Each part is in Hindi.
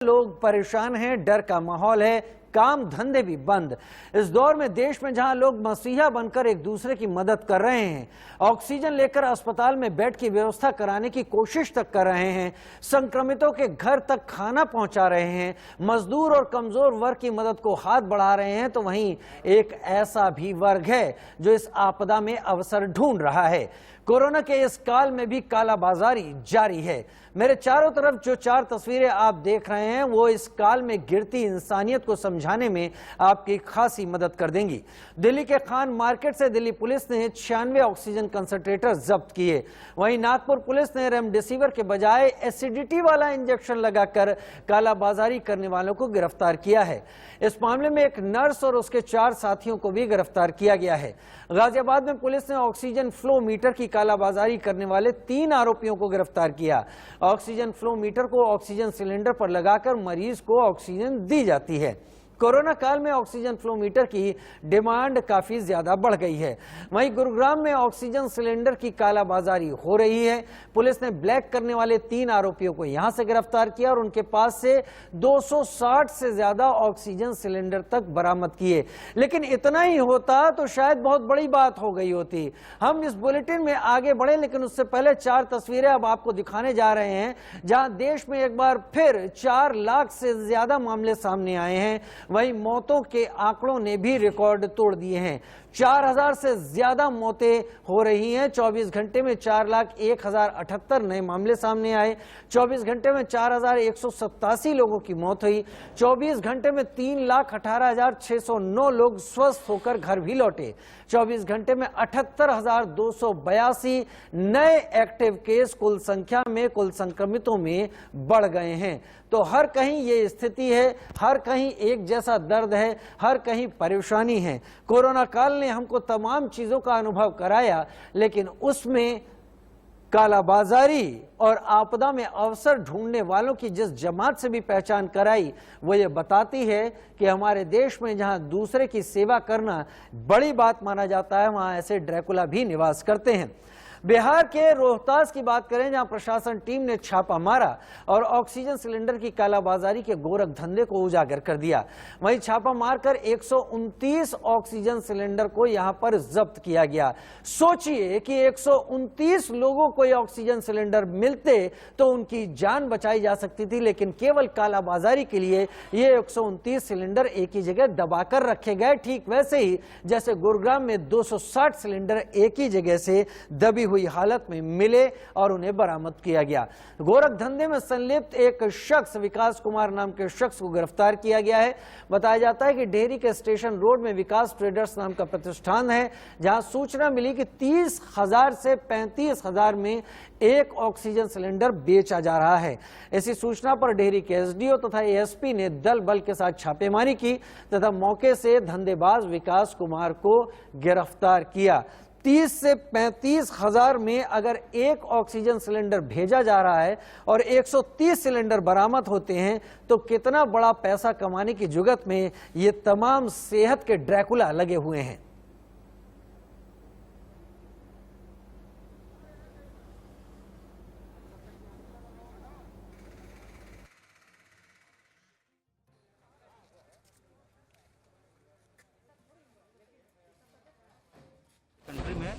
लोग परेशान हैं, डर का माहौल है, काम धंधे भी बंद। इस दौर में देश में जहां लोग मसीहा बनकर एक दूसरे की मदद कर रहे हैं, ऑक्सीजन लेकर अस्पताल में बेड की व्यवस्था कराने की कोशिश तक कर रहे हैं, संक्रमितों के घर तक खाना पहुंचा रहे हैं, मजदूर और कमजोर वर्ग की मदद को हाथ बढ़ा रहे हैं, तो वहीं एक ऐसा भी वर्ग है जो इस आपदा में अवसर ढूंढ रहा है। कोरोना के इस काल में भी कालाबाजारी जारी है। मेरे चारों तरफ जो चार तस्वीरें आप देख रहे हैं वो इस काल में गिरती इंसानियत को समझाने में आपकी खासी मदद कर देंगी। दिल्ली के खान मार्केट से दिल्ली पुलिस ने 96 ऑक्सीजन कंसंट्रेटर जब्त किए। वहीं नागपुर पुलिस ने रेमडेसिविर के बजाय एसिडिटी वाला इंजेक्शन लगाकर कालाबाजारी करने वालों को गिरफ्तार किया है। इस मामले में एक नर्स और उसके 4 साथियों को भी गिरफ्तार किया गया है। गाजियाबाद में पुलिस ने ऑक्सीजन फ्लो मीटर की कालाबाजारी करने वाले 3 आरोपियों को गिरफ्तार किया। ऑक्सीजन फ्लो मीटर को ऑक्सीजन सिलेंडर पर लगाकर मरीज को ऑक्सीजन दी जाती है। कोरोना काल में ऑक्सीजन फ्लो मीटर की डिमांड काफी ज्यादा बढ़ गई है। वहीं गुरुग्राम में ऑक्सीजन सिलेंडर की कालाबाजारी हो रही है। पुलिस ने ब्लैक करने वाले 3 आरोपियों को यहां से गिरफ्तार किया और उनके पास से 260 से ज्यादा ऑक्सीजन सिलेंडर तक बरामद किए। लेकिन इतना ही होता तो शायद बहुत बड़ी बात हो गई होती। हम इस बुलेटिन में आगे बढ़े, लेकिन उससे पहले 4 तस्वीरें अब आपको दिखाने जा रहे हैं जहां देश में एक बार फिर 4 लाख से ज्यादा मामले सामने आए हैं। वहीं मौतों के आंकड़ों ने भी रिकॉर्ड तोड़ दिए हैं। 4000 से ज्यादा मौतें हो रही हैं। 24 घंटे में 4,01,078 नए मामले सामने आए। 24 घंटे में 4187 लोगों की मौत हुई। 24 घंटे में 3,18,609 लोग स्वस्थ होकर घर भी लौटे। 24 घंटे में 78,282 नए एक्टिव केस कुल संख्या में कुल संक्रमितों में बढ़ गए हैं। तो हर कहीं ये स्थिति है, हर कहीं एक जैसा दर्द है, हर कहीं परेशानी है। कोरोना काल ने हमको तमाम चीजों का अनुभव कराया, लेकिन उसमें कालाबाजारी और आपदा में अवसर ढूंढने वालों की जिस जमात से भी पहचान कराई, वो ये बताती है कि हमारे देश में जहां दूसरे की सेवा करना बड़ी बात माना जाता है, वहां ऐसे ड्रैकुला भी निवास करते हैं। बिहार के रोहतास की बात करें, जहां प्रशासन टीम ने छापा मारा और ऑक्सीजन सिलेंडर की कालाबाजारी के गोरख धंधे को उजागर कर दिया। वहीं छापा मारकर 129 ऑक्सीजन सिलेंडर को यहां पर जब्त किया गया। सोचिए कि 129 लोगों को ये ऑक्सीजन सिलेंडर मिलते तो उनकी जान बचाई जा सकती थी, लेकिन केवल कालाबाजारी के लिए ये 129 सिलेंडर एक ही जगह दबाकर रखे गए। ठीक वैसे ही जैसे गुरुग्राम में 260 सिलेंडर एक ही जगह से दबी हुई हालत में मिले और उन्हें बरामद किया गया। गोरख धंधे में संलिप्त एक शख्स, विकास कुमार नाम के शख्स को गिरफ्तार किया गया है। बताया जाता है कि डेहरी के स्टेशन रोड में विकास ट्रेडर्स नाम का प्रतिष्ठान है, जहां सूचना मिली कि 30,000 से 35,000 में एक ऑक्सीजन सिलेंडर बेचा जा रहा है। इसी सूचना पर डेहरी के एसडीओ तथा एएसपी ने दल बल के साथ छापेमारी की तथा मौके से धंधेबाज विकास कुमार को गिरफ्तार किया। 30 से 35,000 में अगर एक ऑक्सीजन सिलेंडर भेजा जा रहा है और 130 सिलेंडर बरामद होते हैं, तो कितना बड़ा पैसा कमाने की जुगत में ये तमाम सेहत के ड्रैकुला लगे हुए हैं। कंट्री में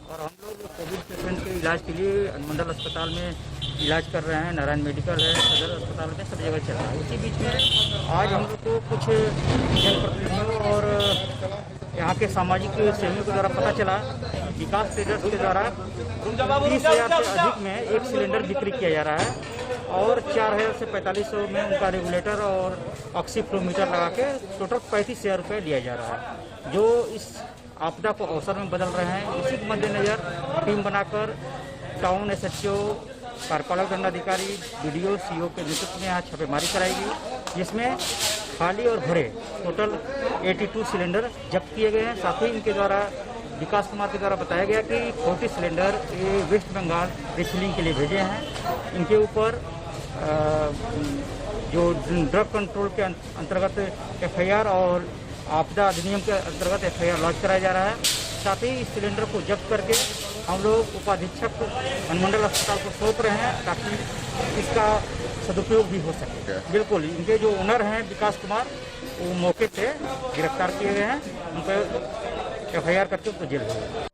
और हम लोग कोविड पेशेंट के इलाज के लिए अनुमंडल अस्पताल में इलाज कर रहे हैं। नारायण मेडिकल है, सदर अस्पताल में, सब जगह चल रहा है। उसी बीच में आज हम लोग को कुछ जनप्रतिनिधियों और यहाँ के सामाजिक सेवियों के द्वारा पता चला विकास ट्रेडर्स के द्वारा 30,000 से अधिक में एक सिलेंडर बिक्री किया जा रहा है और 4,000 से 4,500 में उनका रेगुलेटर और ऑक्सी फ्लो मीटर लगा के टोटल 35,000 रुपये लिया जा रहा है, जो इस आपदा को अवसर में बदल रहे हैं। इसी के मद्देनजर टीम बनाकर टाउन एसएचओ, कार्यपालक दंडाधिकारी, बीडीओ, सीओ के नेतृत्व में यहाँ छापेमारी कराएगी, जिसमें खाली और भरे टोटल 82 सिलेंडर जब्त किए गए हैं। साथ ही इनके द्वारा विकास कुमार के द्वारा बताया गया कि 40 सिलेंडर ये वेस्ट बंगाल रिफिलिंग के लिए भेजे हैं। इनके ऊपर जो ड्रग कंट्रोल के अंतर्गत एफआईआर और आपदा अधिनियम के अंतर्गत एफआईआर लॉन्च कराया जा रहा है। साथ ही इस सिलेंडर को जब्त करके हम लोग उपाधीक्षक अनुमंडल अस्पताल को सौंप रहे हैं ताकि इसका सदुपयोग भी हो सके। बिल्कुल, इनके जो ओनर हैं विकास कुमार, वो मौके पे गिरफ्तार किए गए हैं, उन पर FIR करके उनको जेल भेजा।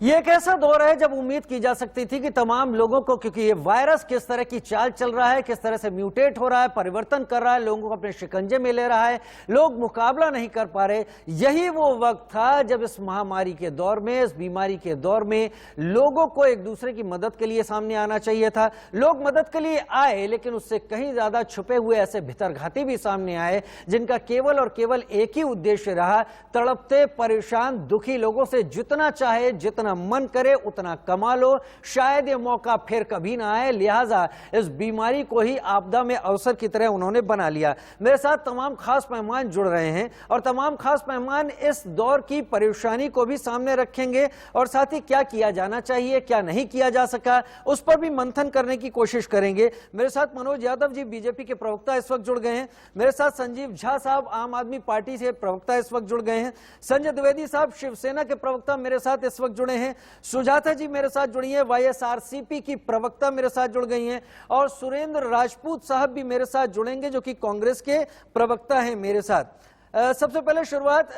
ये एक ऐसा दौर है जब उम्मीद की जा सकती थी कि तमाम लोगों को, क्योंकि ये वायरस किस तरह की चाल चल रहा है, किस तरह से म्यूटेट हो रहा है, परिवर्तन कर रहा है, लोगों को अपने शिकंजे में ले रहा है, लोग मुकाबला नहीं कर पा रहे। यही वो वक्त था जब इस महामारी के दौर में, इस बीमारी के दौर में लोगों को एक दूसरे की मदद के लिए सामने आना चाहिए था। लोग मदद के लिए आए, लेकिन उससे कहीं ज्यादा छुपे हुए ऐसे भितरघाती भी सामने आए जिनका केवल और केवल एक ही उद्देश्य रहा, तड़पते परेशान दुखी लोगों से जितना चाहे, जितना मन करे उतना कमा लो, शायद ये मौका फिर कभी ना आए, लिहाजा इस बीमारी को ही आपदा में अवसर की तरह उन्होंने बना लिया। मेरे साथ तमाम खास मेहमान जुड़ रहे हैं और तमाम खास मेहमान इस दौर की परेशानी को भी सामने रखेंगे और साथ ही क्या किया जाना चाहिए, क्या नहीं किया जा सका, उस पर भी मंथन करने की कोशिश करेंगे। मेरे साथ मनोज यादव जी बीजेपी के प्रवक्ता इस वक्त जुड़ गए हैं, मेरे साथ संजीव झा साहब आम आदमी पार्टी से प्रवक्ता इस वक्त जुड़ गए हैं, संजय द्विवेदी साहब शिवसेना के प्रवक्ता मेरे साथ इस वक्त जुड़े हैं, सुजाता जी मेरे साथ जुड़ी हैं, YSRCP की प्रवक्ता मेरे साथ जुड़ गई हैं, और सुरेंद्र राजपूत साहब भी मेरे साथ जुड़ेंगे जो कि कांग्रेस के प्रवक्ता हैं मेरे साथ। सबसे पहले शुरुआत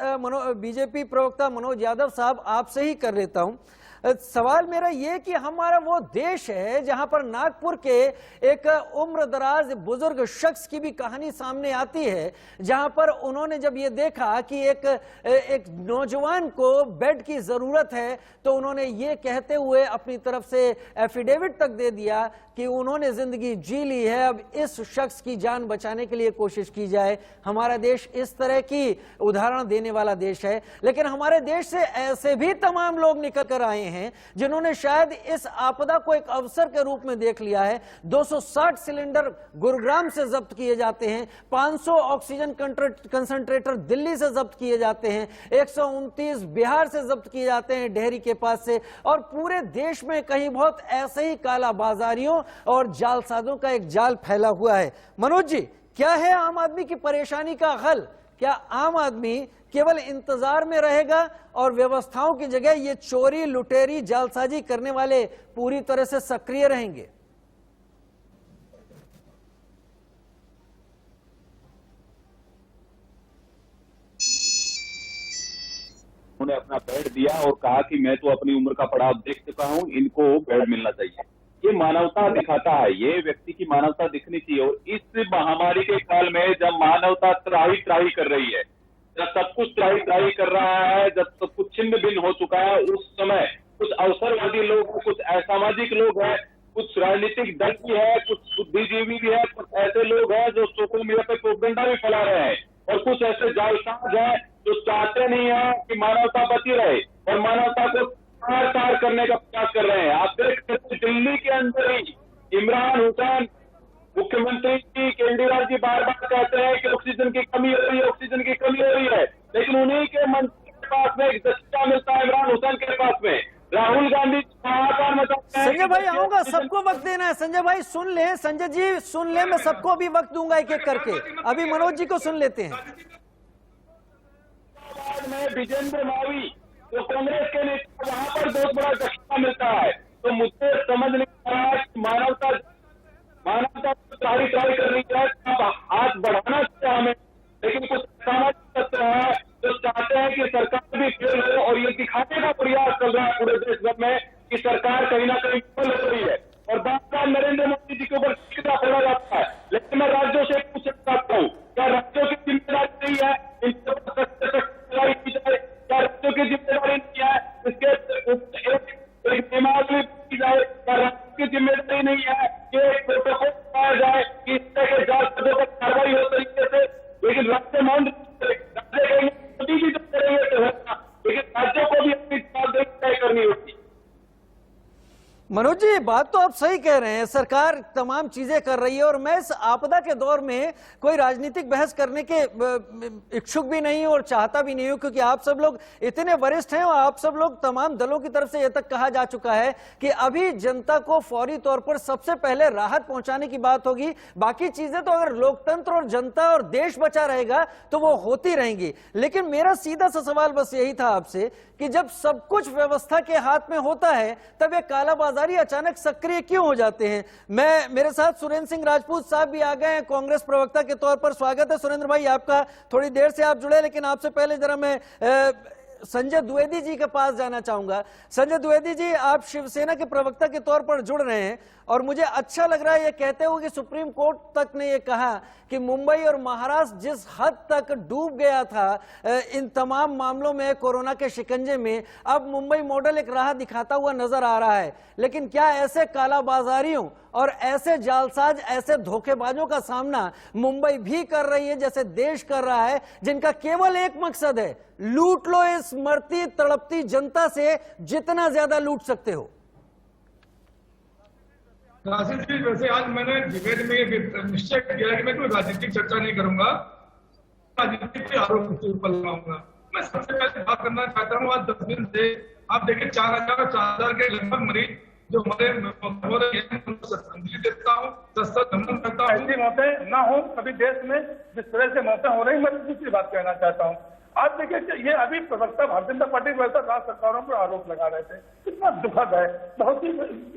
बीजेपी प्रवक्ता मनोज यादव साहब आपसे ही कर लेता हूं। सवाल मेरा ये कि हमारा वो देश है जहां पर नागपुर के एक उम्रदराज बुजुर्ग शख्स की भी कहानी सामने आती है, जहां पर उन्होंने जब ये देखा कि एक नौजवान को बेड की जरूरत है तो उन्होंने ये कहते हुए अपनी तरफ से एफिडेविट तक दे दिया कि उन्होंने जिंदगी जी ली है, अब इस शख्स की जान बचाने के लिए कोशिश की जाए। हमारा देश इस तरह की उदाहरण देने वाला देश है, लेकिन हमारे देश से ऐसे भी तमाम लोग निकल कर आए हैं जिन्होंने शायद इस आपदा को एक अवसर के रूप में देख लिया है। 260 सिलेंडर गुरुग्राम से जब्त किए जाते हैं, 500 ऑक्सीजन कंसंट्रेटर दिल्ली से जब्त किए जाते हैं, 129 बिहार से जब्त किए जाते हैं डेहरी के पास से, और पूरे देश में कहीं बहुत ऐसे ही कालाबाजारियों और जालसाजों का एक जाल फैला हुआ है। मनोज जी, क्या है आम आदमी की परेशानी का हल? क्या आम आदमी केवल इंतजार में रहेगा और व्यवस्थाओं की जगह ये चोरी लुटेरी जालसाजी करने वाले पूरी तरह से सक्रिय रहेंगे? उन्होंने अपना बेड दिया और कहा कि मैं तो अपनी उम्र का पड़ाव देख चुका हूं, इनको बेड मिलना चाहिए। ये मानवता दिखाता है, ये व्यक्ति की मानवता दिखनी चाहिए। और इस महामारी के काल में जब मानवता त्राही त्राही कर रही है, जब सब कुछ त्राही त्राही कर रहा है, जब सब कुछ छिन्न भिन्न हो चुका है, उस समय कुछ अवसरवादी लोग, कुछ असामाजिक लोग हैं, कुछ राजनीतिक दल भी है, कुछ बुद्धिजीवी भी है, कुछ ऐसे लोग हैं जो सोशल मीडिया पे प्रोपेगेंडा भी फैला रहे हैं, और कुछ ऐसे जालसाज हैं जो चाहते नहीं है कि मानवता बची रहे और मानवता को तार करने का प्रयास कर रहे हैं। आप देख सकते दिल्ली के अंदर ही इमरान हुसैन मुख्यमंत्री की केजरीवाल जी बार बार कहते हैं कि ऑक्सीजन की कमी हो रही है, ऑक्सीजन की कमी हो रही है, लेकिन उन्हीं के मंत्री के पास में एक दस्ता मिलता है इमरान हुसैन के पास में। राहुल गांधी संजय भाई आऊंगा, सबको वक्त देना है। संजय भाई सुन ले, संजय जी सुन ले, मैं सबको भी वक्त दूंगा एक एक करके। अभी मनोज जी को सुन लेते हैं। में विजेंद्र मावी जो कांग्रेस के नेता, वहां पर बहुत बड़ा दस्ता मिलता है। तो मुझे समझ नहीं आ रहा है कि मानवता त्राही त्राही कर रही है, अब हाथ बढ़ाना चाहिए हमें, लेकिन कुछ सामाजिक तत्व है जो चाहते हैं कि सरकार भी फेल हो, और ये दिखाने का प्रयास चल रहा है पूरे देश भर में कि सरकार कहीं ना कहीं फेल हो रही है, और बार बार नरेंद्र मोदी जी के ऊपर टिकटा फोड़ा जाता है। लेकिन मैं राज्यों से पूछना चाहता हूँ, क्या राज्यों की जिम्मेदारी नहीं है इनके ऊपर लड़ाई की जाए? क्या राज्यों की जिम्मेदारी नहीं है इसके एक दिमाग में की जाए? क्या राज्यों की जिम्मेदारी नहीं है कि एक प्रोटोकॉल बनाया जाए कि इस तरह के जालसाजों पर कार्रवाई हो तरीके से? लेकिन राज्य मौन, राज्य कहेंगे मोदी जी जो करेंगे तो होगा, लेकिन राज्यों को भी अपनी जवाबदेही तय करनी होगी। मनोज जी, बात तो आप सही कह रहे हैं, सरकार तमाम चीजें कर रही है और मैं इस आपदा के दौर में कोई राजनीतिक बहस करने के इच्छुक भी नहीं हूं और चाहता भी नहीं हूं, क्योंकि आप सब लोग इतने वरिष्ठ हैं और आप सब लोग तमाम दलों की तरफ से यह तक कहा जा चुका है कि अभी जनता को फौरी तौर पर सबसे पहले राहत पहुंचाने की बात होगी। बाकी चीजें तो अगर लोकतंत्र और जनता और देश बचा रहेगा तो वो होती रहेंगी। लेकिन मेरा सीधा सा सवाल बस यही था आपसे कि जब सब कुछ व्यवस्था के हाथ में होता है तब ये कालाबाजारी अचानक सक्रिय क्यों हो जाते हैं। मेरे साथ सुरेंद्र सिंह राजपूत साहब भी आ गए हैं, कांग्रेस प्रवक्ता के तौर पर। स्वागत है सुरेंद्र भाई आपका। थोड़ी देर से आप जुड़े, लेकिन आपसे पहले जरा मैं संजय द्विवेदी जी के पास जाना चाहूंगा। संजय द्विवेदी जी, आप शिवसेना के प्रवक्ता के तौर पर जुड़ रहे हैं और मुझे अच्छा लग रहा है ये कहते हुए कि सुप्रीम कोर्ट तक ने ये कहा कि मुंबई और महाराष्ट्र जिस हद तक डूब गया था इन तमाम मामलों में, कोरोना के शिकंजे में, अब मुंबई मॉडल एक राह दिखाता हुआ नजर आ रहा है। लेकिन क्या ऐसे कालाबाजारियों और ऐसे जालसाज, ऐसे धोखेबाजों का सामना मुंबई भी कर रही है जैसे देश कर रहा है, जिनका केवल एक मकसद है, लूट लो इस मरती तड़पती जनता से जितना ज्यादा लूट सकते हो? राशिद जी, वैसे आज मैंने डिबेट में निश्चय किया कि मैं कोई राजनीतिक चर्चा नहीं करूंगा, राजनीतिक के आरोप के ऊपर लगाऊंगा। मैं सबसे पहले बात करना चाहता हूँ, आज 10 दिन से आप देखिए 4,000 के लगभग मरीज जो हमारे हो रहे हैं, श्रद्धांजलि देता हूँ, नमन करता हूँ। ऐसी मौतें ना हो कभी देश में जिस तरह से मौतें हो रही। मैं दूसरी बात कहना चाहता हूँ, आप देखिए ये अभी प्रवक्ता भारतीय जनता पार्टी वैसा राज्य सरकारों पर आरोप लगा रहे थे, कितना दुखद है, बहुत ही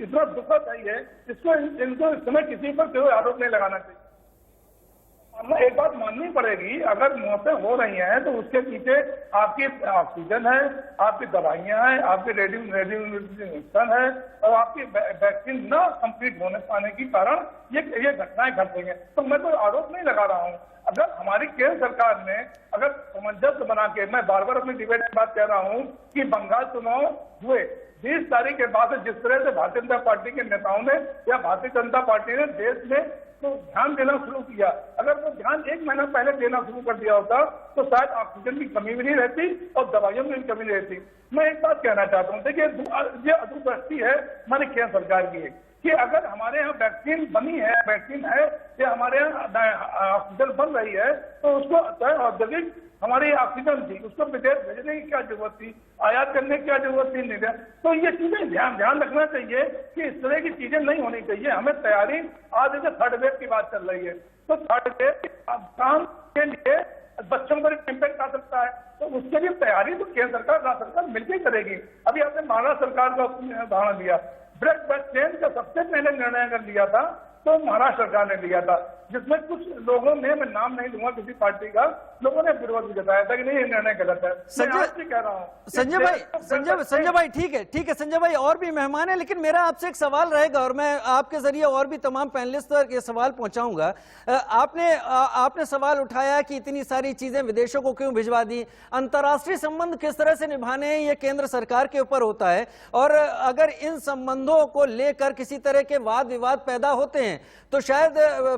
इतना दुखद है ये, इसको इनको इस समय किसी पर कोई आरोप नहीं लगाना चाहिए। हमें एक बात माननी पड़ेगी, अगर मौतें हो रही हैं तो उसके पीछे आपकी ऑक्सीजन है, आपकी दवाइयां हैं, आपके रेडिएशन है और आपकी वैक्सीन न कंप्लीट होने पाने के कारण ये घटनाएं घट रही हैं। तो मैं तो आरोप नहीं लगा रहा हूँ। अगर हमारी केंद्र सरकार ने अगर सामंजस्य बना के, मैं बार बार अपनी डिबेट में बात कह रहा हूँ कि बंगाल चुनाव हुए 20 तारीख के बाद जिस तरह से भारतीय जनता पार्टी के नेताओं ने या भारतीय जनता पार्टी ने देश में तो ध्यान देना शुरू किया, अगर वो ध्यान 1 महीना पहले देना शुरू कर दिया होता तो शायद ऑक्सीजन की कमी भी नहीं रहती और दवाइयों में भी कमी नहीं रहती। मैं एक बात कहना चाहता हूँ, देखिए ये अदूरदृष्टि है हमारी केंद्र सरकार की कि अगर हमारे यहाँ वैक्सीन बनी है, वैक्सीन है या हमारे यहाँ ऑक्सीजन बन रही है तो उसको औद्योगिक हमारी ऑक्सीजन थी, उसको विदेश भेजने की क्या जरूरत थी, आयात करने की क्या जरूरत थी? नहीं। तो ये चीजें ध्यान रखना चाहिए कि इस तरह की चीजें नहीं होनी चाहिए। हमें तैयारी, आज जैसे 3rd वेव की बात चल रही है तो 3rd वेव काम के लिए बच्चों पर इम्पैक्ट आ सकता है, तो उसके लिए तैयारी तो केंद्र सरकार, राज्य सरकार मिलकर करेगी। अभी आपने महाराष्ट्र सरकार का उदाहरण दिया, ब्रेक ट्रेन का सबसे पहले निर्णय अगर लिया था तो महाराष्ट्र सरकार ने लिया था, जिसमें कुछ लोगों ने, मैं नाम नहीं लूंगा किसी पार्टी का, लोगों ने विरोध भी जताया था कि नहीं ये निर्णय गलत है। मैं कह रहा हूँ संजय भाई ठीक है संजय भाई, और भी मेहमान है, लेकिन मेरा आपसे एक सवाल रहेगा और मैं आपके जरिए और भी तमाम पैनलिस्ट तक ये सवाल पहुंचाऊंगा। आपने सवाल उठाया कि इतनी सारी चीजें विदेशों को क्यों भिजवा दी, अंतर्राष्ट्रीय संबंध किस तरह से निभाने हैं ये केंद्र सरकार के ऊपर होता है, और अगर इन संबंधों को लेकर किसी तरह के वाद विवाद पैदा होते हैं तो शायद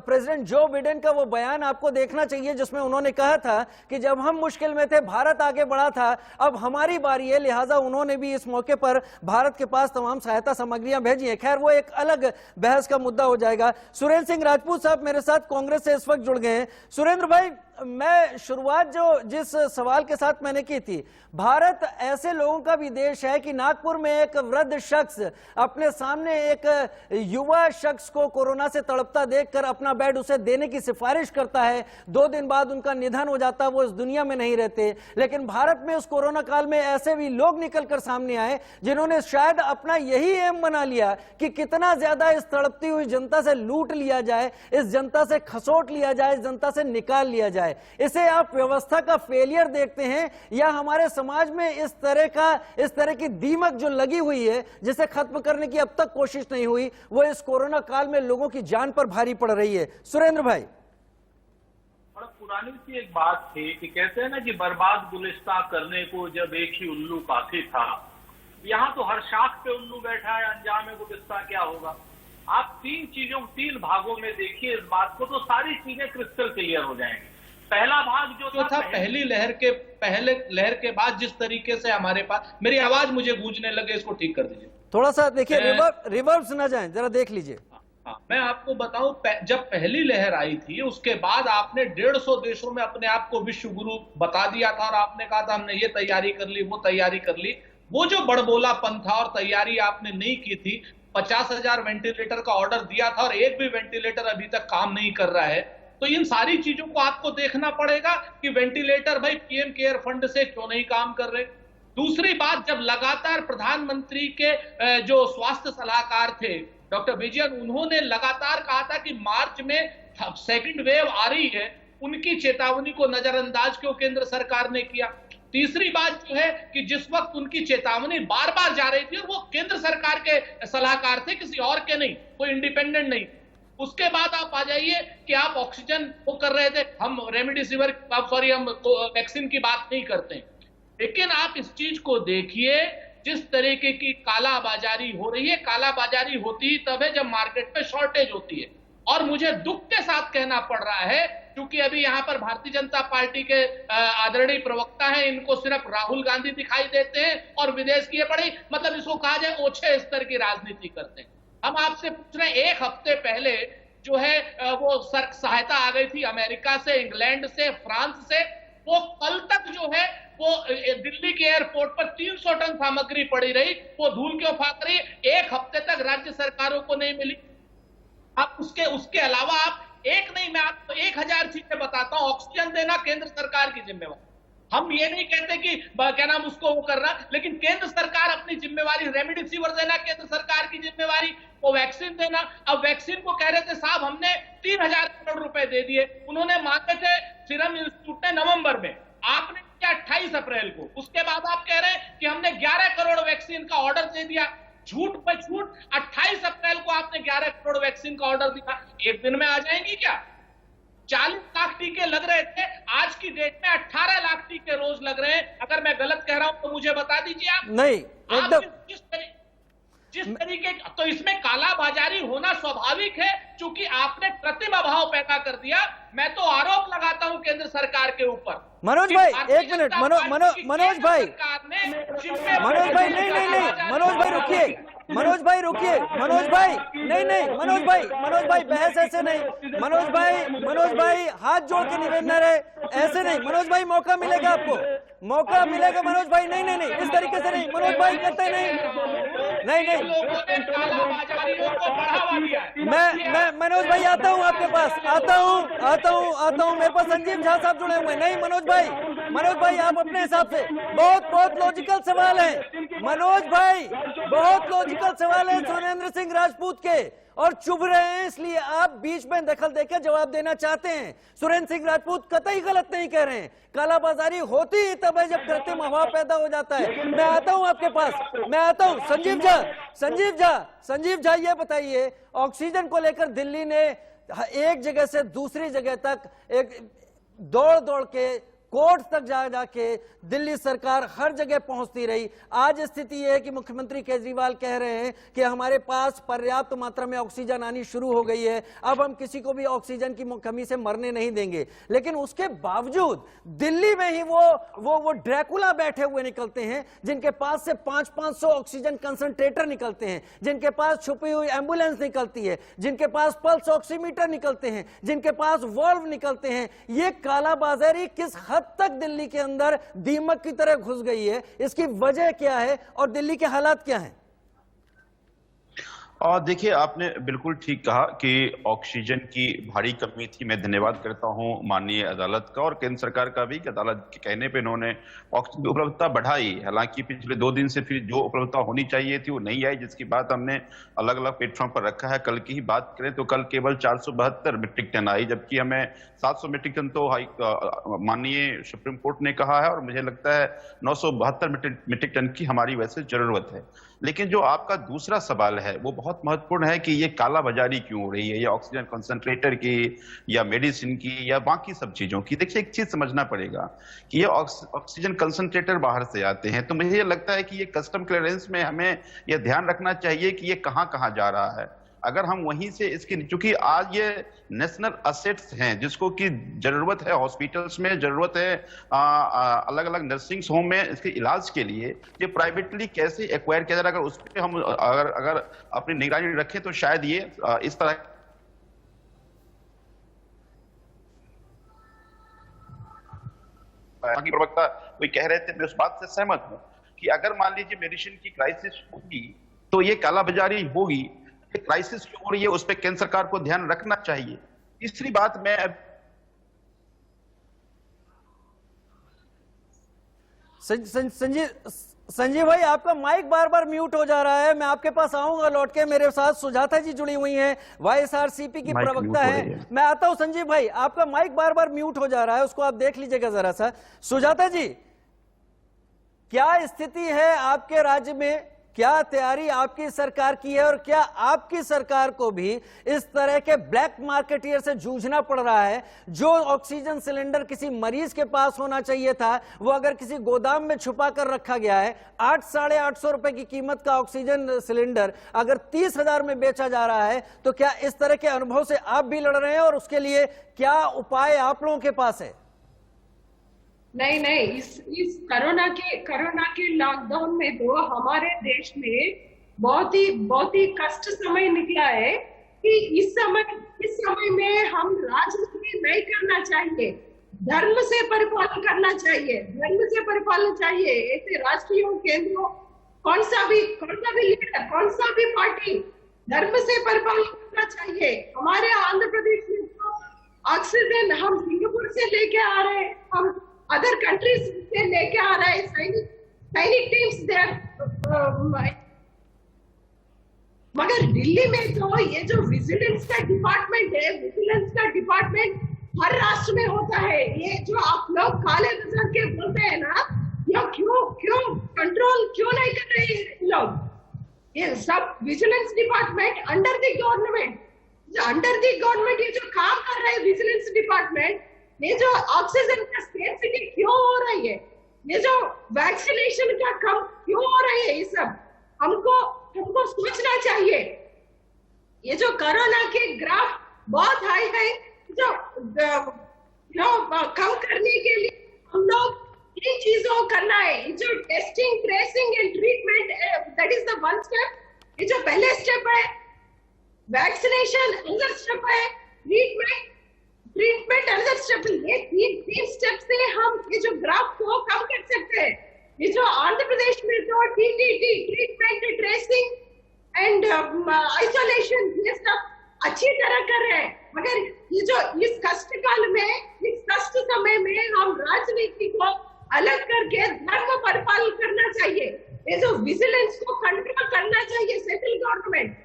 प्रेसिडेंट जो बिडेन का वो बयान आपको देखना चाहिए जिसमें उन्होंने कहा था कि जब हम मुश्किल में थे भारत आगे बढ़ा था, अब हमारी बारी है, लिहाजा उन्होंने भी इस मौके पर भारत के पास तमाम सहायता सामग्रियां भेजी हैं। खैर वो एक अलग बहस का मुद्दा हो जाएगा। सुरेंद्र सिंह राजपूत साहब मेरे साथ कांग्रेस से इस वक्त जुड़ गए हैं। सुरेंद्र भाई, मैं शुरुआत जिस सवाल के साथ मैंने की थी, भारत ऐसे लोगों का भी देश है कि नागपुर में एक वृद्ध शख्स अपने सामने एक युवा शख्स को कोरोना से तड़पता देखकर अपना बेड उसे देने की सिफारिश करता है, 2 दिन बाद उनका निधन हो जाता है, वो इस दुनिया में नहीं रहते। लेकिन भारत में उस कोरोना काल में ऐसे भी लोग निकलकर सामने आए जिन्होंने शायद अपना यही एम बना लिया कि कितना ज्यादा इस तड़पती हुई जनता से लूट लिया जाए, इस जनता से खसोट लिया जाए, इस जनता से निकाल लिया जाए। इसे आप व्यवस्था का फेलियर देखते हैं या हमारे समाज में इस तरह की दीमक जो लगी हुई है जिसे खत्म करने की अब तक कोशिश नहीं हुई, वो इस कोरोना काल में लोगों की जान पर भारी पड़ रही है? सुरेंद्र भाई, बड़ा पुरानी सी एक बात थी कि कहते हैं ना कि बर्बाद गुलिस्तां करने को जब एक ही उल्लू काफी था, यहाँ तो हर शाख पे उल्लू बैठा है, अंजाम गुलिस्तां क्या होगा। आप 3 भागों में देखिए इस बात को तो सारी चीजें क्रिस्टल क्लियर हो जाएंगी। पहला भाग जो था पहली लहर के बाद जिस तरीके से हमारे पास, मेरी आवाज मुझे गूंजने लगे, इसको ठीक कर दीजिए। थोड़ा सा देखिए, रिवर्ब्स ना जाएं, जरा देख लीजिए। हाँ, मैं आपको बताऊं, जब पहली लहर आई थी उसके बाद आपने 150 देशों में अपने आप को विश्व गुरु बता दिया था और आपने कहा था हमने ये तैयारी कर ली, वो तैयारी कर ली। वो जो बड़बोलापन था और तैयारी आपने नहीं की थी, 50,000 वेंटिलेटर का ऑर्डर दिया था और एक भी वेंटिलेटर अभी तक काम नहीं कर रहा है। तो इन सारी चीजों को आपको देखना पड़ेगा कि वेंटिलेटर भाई पीएम केयर फंड से क्यों नहीं काम कर रहे। दूसरी बात, जब लगातार प्रधानमंत्री के जो स्वास्थ्य सलाहकार थे डॉक्टर विजयन, उन्होंने लगातार कहा था कि मार्च में सेकंड वेव आ रही है, उनकी चेतावनी को नजरअंदाज क्यों केंद्र सरकार ने किया। तीसरी बात जो है कि जिस वक्त उनकी चेतावनी बार बार जा रही थी और वो केंद्र सरकार के सलाहकार थे, किसी और के नहीं, कोई इंडिपेंडेंट नहीं। उसके बाद आप आ जाइए कि आप ऑक्सीजन वो कर रहे थे, हम रेमडेसिविर हम वैक्सीन की बात नहीं करते, लेकिन आप इस चीज को देखिए, जिस तरीके की कालाबाजारी हो रही है। कालाबाजारी होती ही तब है जब मार्केट में शॉर्टेज होती है। और मुझे दुख के साथ कहना पड़ रहा है, क्योंकि अभी यहाँ पर भारतीय जनता पार्टी के आदरणीय प्रवक्ता हैं, इनको सिर्फ राहुल गांधी दिखाई देते हैं और विदेश की बड़ी, मतलब इसको कहा जाए ओछे स्तर की राजनीति करते हैं। हम आपसे पूछ रहे हैं, एक हफ्ते पहले जो है वो सहायता आ गई थी अमेरिका से, इंग्लैंड से, फ्रांस से, वो कल तक जो है वो दिल्ली के एयरपोर्ट पर 300 टन सामग्री पड़ी रही, वो धूल क्यों फाक रही? एक हफ्ते तक राज्य सरकारों को नहीं मिली। आप उसके अलावा आप एक नहीं, मैं आपको 1000 चीजें बताता हूं। ऑक्सीजन देना केंद्र सरकार की जिम्मेवारी, हम ये नहीं कहते कि क्या नाम उसको वो करना, लेकिन केंद्र सरकार अपनी जिम्मेवारी, रेमडेसिविर देना केंद्र सरकार की जिम्मेवारी, वो वैक्सीन देना। अब वैक्सीन को कह रहे थे साहब हमने 3000 करोड़ रुपए दे दिए, उन्होंने मांगे थे सीरम इंस्टीट्यूट ने नवंबर में, आपने किया 28 अप्रैल को। उसके बाद आप कह रहे हैं कि हमने 11 करोड़ वैक्सीन का ऑर्डर दे दिया। झूठ पे झूठ, 28 अप्रैल को आपने 11 करोड़ वैक्सीन का ऑर्डर दिया, एक दिन में आ जाएंगी क्या? 40 लाख टीके लग रहे थे, आज की डेट में 18 लाख टीके रोज लग रहे हैं। अगर मैं गलत कह रहा हूं तो मुझे बता दीजिए आप। नहीं, एकदम जिस तरीके, तो इसमें कालाबाजारी होना स्वाभाविक है, क्योंकि आपने कृत्रिम अभाव पैदा कर दिया। मैं तो आरोप लगाता हूं केंद्र सरकार के ऊपर। मनोज भाई एक मिनट, मनोज भाई नहीं, मनोज भाई रुकिए, मनोज भाई रुकिए, मनोज भाई नहीं, मनोज भाई बहस ऐसे नहीं, मनोज भाई हाथ जोड़ के निवेदन है, ऐसे नहीं, मनोज भाई मौका मिलेगा आपको, मौका मिलेगा मनोज भाई। नहीं, इस तरीके से नहीं, मनोज भाई करते नहीं, मैं मनोज भाई आता हूं आपके पास, आता हूं, मेरे पास संजीव झा साहब जुड़े हुए हैं। नहीं मनोज भाई आप अपने हिसाब से, बहुत लॉजिकल सवाल है मनोज भाई, बहुत लॉजिकल सवाल है सुरेंद्र सिंह राजपूत के, और चुभ रहे हैं इसलिए आप बीच में दखल देकर जवाब देना चाहते हैं। सुरेंद्र सिंह राजपूत कतई गलत नहीं कह रहे हैं, कालाबाजारी होती ही तब है जब कृत्रिम अभाव पैदा हो जाता है। मैं आता हूं आपके पास, मैं आता हूं। संजीव झा ये बताइए, ऑक्सीजन को लेकर दिल्ली ने एक जगह से दूसरी जगह तक एक दौड़ के, कोर्ट तक जाके दिल्ली सरकार हर जगह पहुंचती रही। आज स्थिति यह है कि मुख्यमंत्री केजरीवाल कह रहे हैं कि हमारे पास पर्याप्त मात्रा में ऑक्सीजन आनी शुरू हो गई है, अब हम किसी को भी ऑक्सीजन की कमी से मरने नहीं देंगे। लेकिन उसके बावजूद दिल्ली में ही वो ड्रैकुला बैठे हुए निकलते हैं, जिनके पास से 500 ऑक्सीजन कंसंट्रेटर निकलते हैं, जिनके पास छुपी हुई एम्बुलेंस निकलती है, जिनके पास पल्स ऑक्सीमीटर निकलते हैं, जिनके पास वॉल्व निकलते हैं। ये कालाबाजारी किस हद तक दिल्ली के अंदर दीमक की तरह घुस गई है, इसकी वजह क्या है और दिल्ली के हालात क्या हैं? और देखिए, आपने बिल्कुल ठीक कहा कि ऑक्सीजन की भारी कमी थी। मैं धन्यवाद करता हूं माननीय अदालत का और केंद्र सरकार का भी कि अदालत के कहने पे इन्होंने ऑक्सीजन की उपलब्धता बढ़ाई। हालांकि पिछले 2 दिन से फिर जो उपलब्धता होनी चाहिए थी वो नहीं आई, जिसकी बात हमने अलग अलग प्लेटफॉर्म पर रखा है। कल की ही बात करें तो कल केवल 472 मीट्रिक टन आई, जबकि हमें 700 मीट्रिक टन तो माननीय सुप्रीम कोर्ट ने कहा है, और मुझे लगता है 972 मीट्रिक टन की हमारी वैसे जरूरत है। लेकिन जो आपका दूसरा सवाल है वो बहुत महत्वपूर्ण है कि ये कालाबाजारी क्यों हो रही है, या ऑक्सीजन कंसंट्रेटर की, या मेडिसिन की, या बाकी सब चीजों की। देखिए, एक चीज समझना पड़ेगा कि ये ऑक्सीजन कंसंट्रेटर बाहर से आते हैं, तो मुझे लगता है कि ये कस्टम क्लियरेंस में हमें यह ध्यान रखना चाहिए कि ये कहां कहां जा रहा है। अगर हम वहीं से इसकी, चूंकि आज ये नेशनल असेट्स हैं जिसको कि जरूरत है, हॉस्पिटल्स में जरूरत है, अलग अलग नर्सिंग होम में इसके इलाज के लिए, ये प्राइवेटली कैसे एक्वायर किया जाए, अगर उस पर हम अगर अपनी निगरानी रखें तो शायद ये इस तरह की प्रवक्ता कोई कह रहे थे, मैं उस बात से सहमत हूं कि अगर मान लीजिए मेडिसिन की क्राइसिस होगी तो ये कालाबाजारी होगी, क्राइसिस की ओर ये, उस पर केंद्र सरकार को ध्यान रखना चाहिए। तीसरी बात मैं संजीव भाई, आपका माइक बार बार म्यूट हो जा रहा है, मैं आपके पास आऊंगा लौट के। मेरे साथ सुजाता जी जुड़ी हुई हैं, वाईएसआरसीपी की प्रवक्ता है। मैं आता हूं संजीव भाई, आपका माइक बार बार म्यूट हो जा रहा है, उसको आप देख लीजिएगा जरा सा। सुजाता जी, क्या स्थिति है आपके राज्य में, क्या तैयारी आपकी सरकार की है, और क्या आपकी सरकार को भी इस तरह के ब्लैक मार्केटियर से जूझना पड़ रहा है? जो ऑक्सीजन सिलेंडर किसी मरीज के पास होना चाहिए था, वो अगर किसी गोदाम में छुपा कर रखा गया है, 800-850 रुपए की कीमत का ऑक्सीजन सिलेंडर अगर 30,000 में बेचा जा रहा है, तो क्या इस तरह के अनुभव से आप भी लड़ रहे हैं, और उसके लिए क्या उपाय आप लोगों के पास है? नहीं, इस कोरोना के लॉकडाउन में तो हमारे देश में बहुत ही कष्ट समय निकला है कि इस समय में हम राजनीति नहीं करना चाहिए, धर्म से परिपालन करना चाहिए, धर्म से परिपालन चाहिए। ऐसे राष्ट्रीय केंद्रों कौन सा भी लीडर, कौन सा भी पार्टी धर्म से परिपालन करना चाहिए। हमारे आंध्र प्रदेश में तो ऑक्सीजन हम सिंगापुर से लेके आ रहे हैं, हम अदर कंट्रीज से लेके आ रहा है, सैनिक टीम्स देर। मगर दिल्ली में तो ये जो विजिलेंस का डिपार्टमेंट है, विजिलेंस का डिपार्टमेंट हर राष्ट्र में होता है। ये जो आप लोग काले बाजार के बोलते हैं ना, ये क्यों कंट्रोल क्यों नहीं कर रहे हैं लोग? ये सब vigilance department under the government, ये जो काम कर रहा है विजिलेंस डिपार्टमेंट, ये जो ऑक्सीजन का स्केर्सिटी क्यों हो रही है, ये जो वैक्सीनेशन का कम क्यों हो रही है, ये सब हमको सोचना चाहिए। ये जो कोरोना के ग्राफ बहुत हाई है, जो कम करने के लिए हम लोग इन चीजों को करना है। ये जो testing, tracing and treatment, that is the one step. ये जो पहले स्टेप है वैक्सीनेशन, अगला स्टेप है ट्रीटमेंट अनदर स्टेप। ये तीन स्टेप से हम ये जो ग्राफ को कम कर सकते हैं। ये जो आंध्र प्रदेश में तो TTT, treatment, tracing and isolation, ये सब अच्छी तरह कर रहे हैं। मगर ये जो इस कष्ट काल में, इस कष्ट समय में हम राजनीति को अलग करके धर्म परिपालन करना चाहिए। ये जो विजिलेंस को कंट्रोल करना चाहिए central government,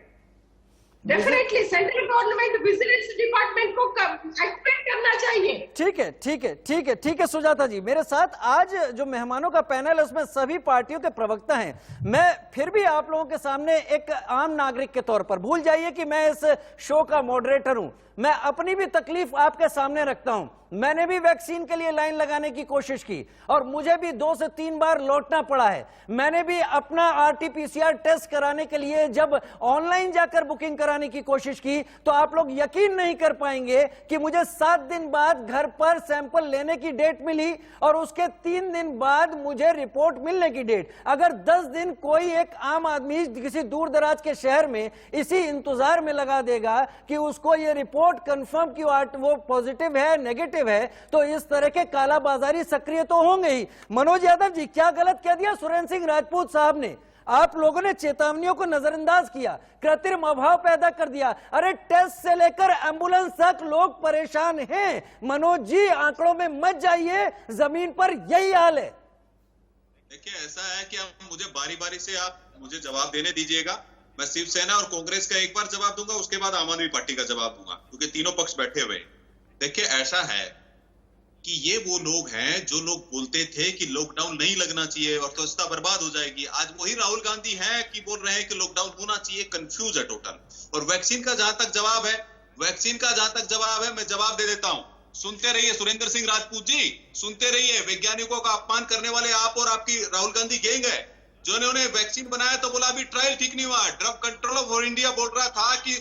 definitely central government vigilance department को एक्टिवेट करना चाहिए। ठीक है सुजाता जी, मेरे साथ आज जो मेहमानों का पैनल है उसमें सभी पार्टियों के प्रवक्ता हैं। मैं फिर भी आप लोगों के सामने एक आम नागरिक के तौर पर, भूल जाइए कि मैं इस शो का मॉडरेटर हूं, मैं अपनी भी तकलीफ आपके सामने रखता हूं। मैंने भी वैक्सीन के लिए लाइन लगाने की कोशिश की और मुझे भी 2 से 3 बार लौटना पड़ा है। मैंने भी अपना RT-PCR टेस्ट कराने के लिए जब ऑनलाइन जाकर बुकिंग कराने की कोशिश की तो आप लोग यकीन नहीं कर पाएंगे कि मुझे 7 दिन बाद घर पर सैंपल लेने की डेट मिली और उसके 3 दिन बाद मुझे रिपोर्ट मिलने की डेट। अगर 10 दिन कोई एक आम आदमी किसी दूर दराज के शहर में इसी इंतजार में लगा देगा कि उसको ये रिपोर्ट कंफर्म कि वो पॉजिटिव है, नेगेटिव है, तो इस तरह के कालाबाजारी सक्रिय तो होंगे ही। मनोज यादव जी, क्या गलत कह दिया सुरेंद्र सिंह राजपूत साहब ने? आप लोगों ने चेतावनियों को नजरअंदाज किया, कृत्रिम अभाव पैदा कर दिया। अरे टेस्ट से लेकर एम्बुलेंस तक लोग परेशान हैं। मनोज जी, आंकड़ों में मत जाइए, जमीन पर यही हाल है। देखिए, ऐसा है कि अब मुझे बारी बारी से आप मुझे जवाब देने दीजिएगा। मैं शिवसेना और कांग्रेस का एक बार जवाब दूंगा, उसके बाद आम आदमी पार्टी का जवाब दूंगा, क्योंकि तीनों पक्ष बैठे हुए। देखिए, ऐसा है कि ये वो लोग हैं जो लोग बोलते थे कि लॉकडाउन नहीं लगना चाहिए, अर्थव्यवस्था बर्बाद हो जाएगी। आज वही राहुल गांधी हैं कि बोल रहे हैं कि लॉकडाउन होना चाहिए। कंफ्यूज है टोटल। और वैक्सीन का जहां तक जवाब है, मैं जवाब दे देता हूं। सुनते रहिए सुरेंद्र सिंह राजपूत जी, सुनते रहिए। वैज्ञानिकों का अपमान करने वाले आप और आपकी राहुल गांधी गैंग है। जो इन्होंने वैक्सीन बनाया तो बोला अभी ट्रायल ठीक नहीं हुआ। ड्रग कंट्रोल ऑफ इंडिया बोल रहा था कि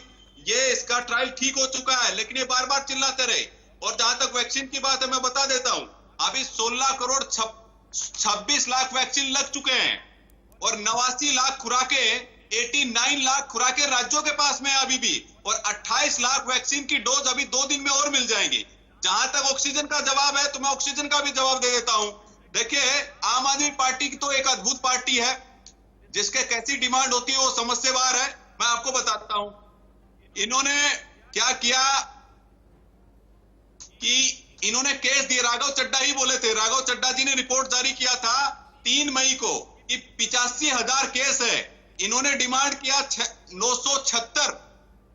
ये इसका ट्रायल ठीक हो चुका है, लेकिन ये बार बार चिल्लाते रहे। और जहां तक वैक्सीन की बात है, मैं बता देता हूं, अभी 16 करोड़ 26 लाख वैक्सीन लग चुके हैं और 89 लाख खुराकें 89 लाख खुराकें राज्यों के पास में है अभी भी, और 28 लाख वैक्सीन की डोज अभी 2 दिन में और मिल जाएंगी। जहां तक ऑक्सीजन का जवाब है, तो मैं ऑक्सीजन का भी जवाब दे देता हूं। देखिए, आम आदमी पार्टी की तो एक अद्भुत पार्टी है, जिसके कैसी डिमांड होती है वो समझ से बाहर है। मैं आपको बताता हूं, इन्होंने क्या किया कि इन्होंने केस दिए। राघव चड्डा ही बोले थे, राघव चड्डा जी ने रिपोर्ट जारी किया था 3 मई को कि 85,000 केस है। इन्होंने डिमांड किया 976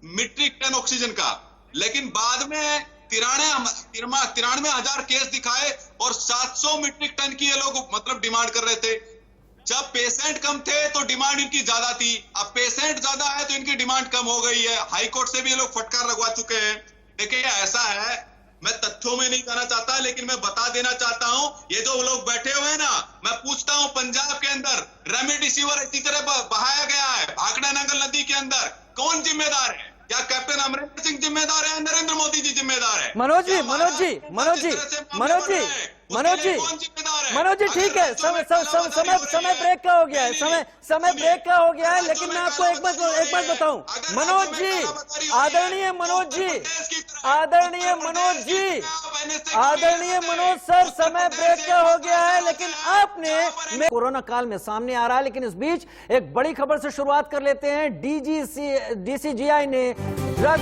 मीट्रिक टन ऑक्सीजन का, लेकिन बाद में 93,000 केस दिखाए और 700 मीट्रिक टन की ये लोग मतलब डिमांड कर रहे थे। जब पेशेंट कम थे तो डिमांड इनकी ज्यादा थी, अब पेशेंट ज्यादा है तो इनकी डिमांड कम हो गई है। हाई कोर्ट से भी ये लोग फटकार लगवा चुके हैं। देखिए, ऐसा है, मैं तथ्यों में नहीं कहना चाहता, लेकिन मैं बता देना चाहता हूं, ये जो लोग बैठे हुए हैं ना, मैं पूछता हूं, पंजाब के अंदर रेमडेसिविर इसी तरह बहाया गया है भाखड़ा नंगल नदी के अंदर, कौन जिम्मेदार है? क्या कैप्टन अमरिंदर सिंह जिम्मेदार है? नरेंद्र मोदी जी जिम्मेदार है? मनोज जी ठीक है, समय ब्रेक का हो गया है, समय ब्रेक का हो गया है, लेकिन मैं आपको एक बात बताऊं, मनोज जी, आदरणीय मनोज सर, समय ब्रेक का हो गया है, लेकिन आपने कोरोना काल में सामने आ रहा है। लेकिन इस बीच एक बड़ी खबर से शुरुआत कर लेते हैं। DCGI ने ड्रग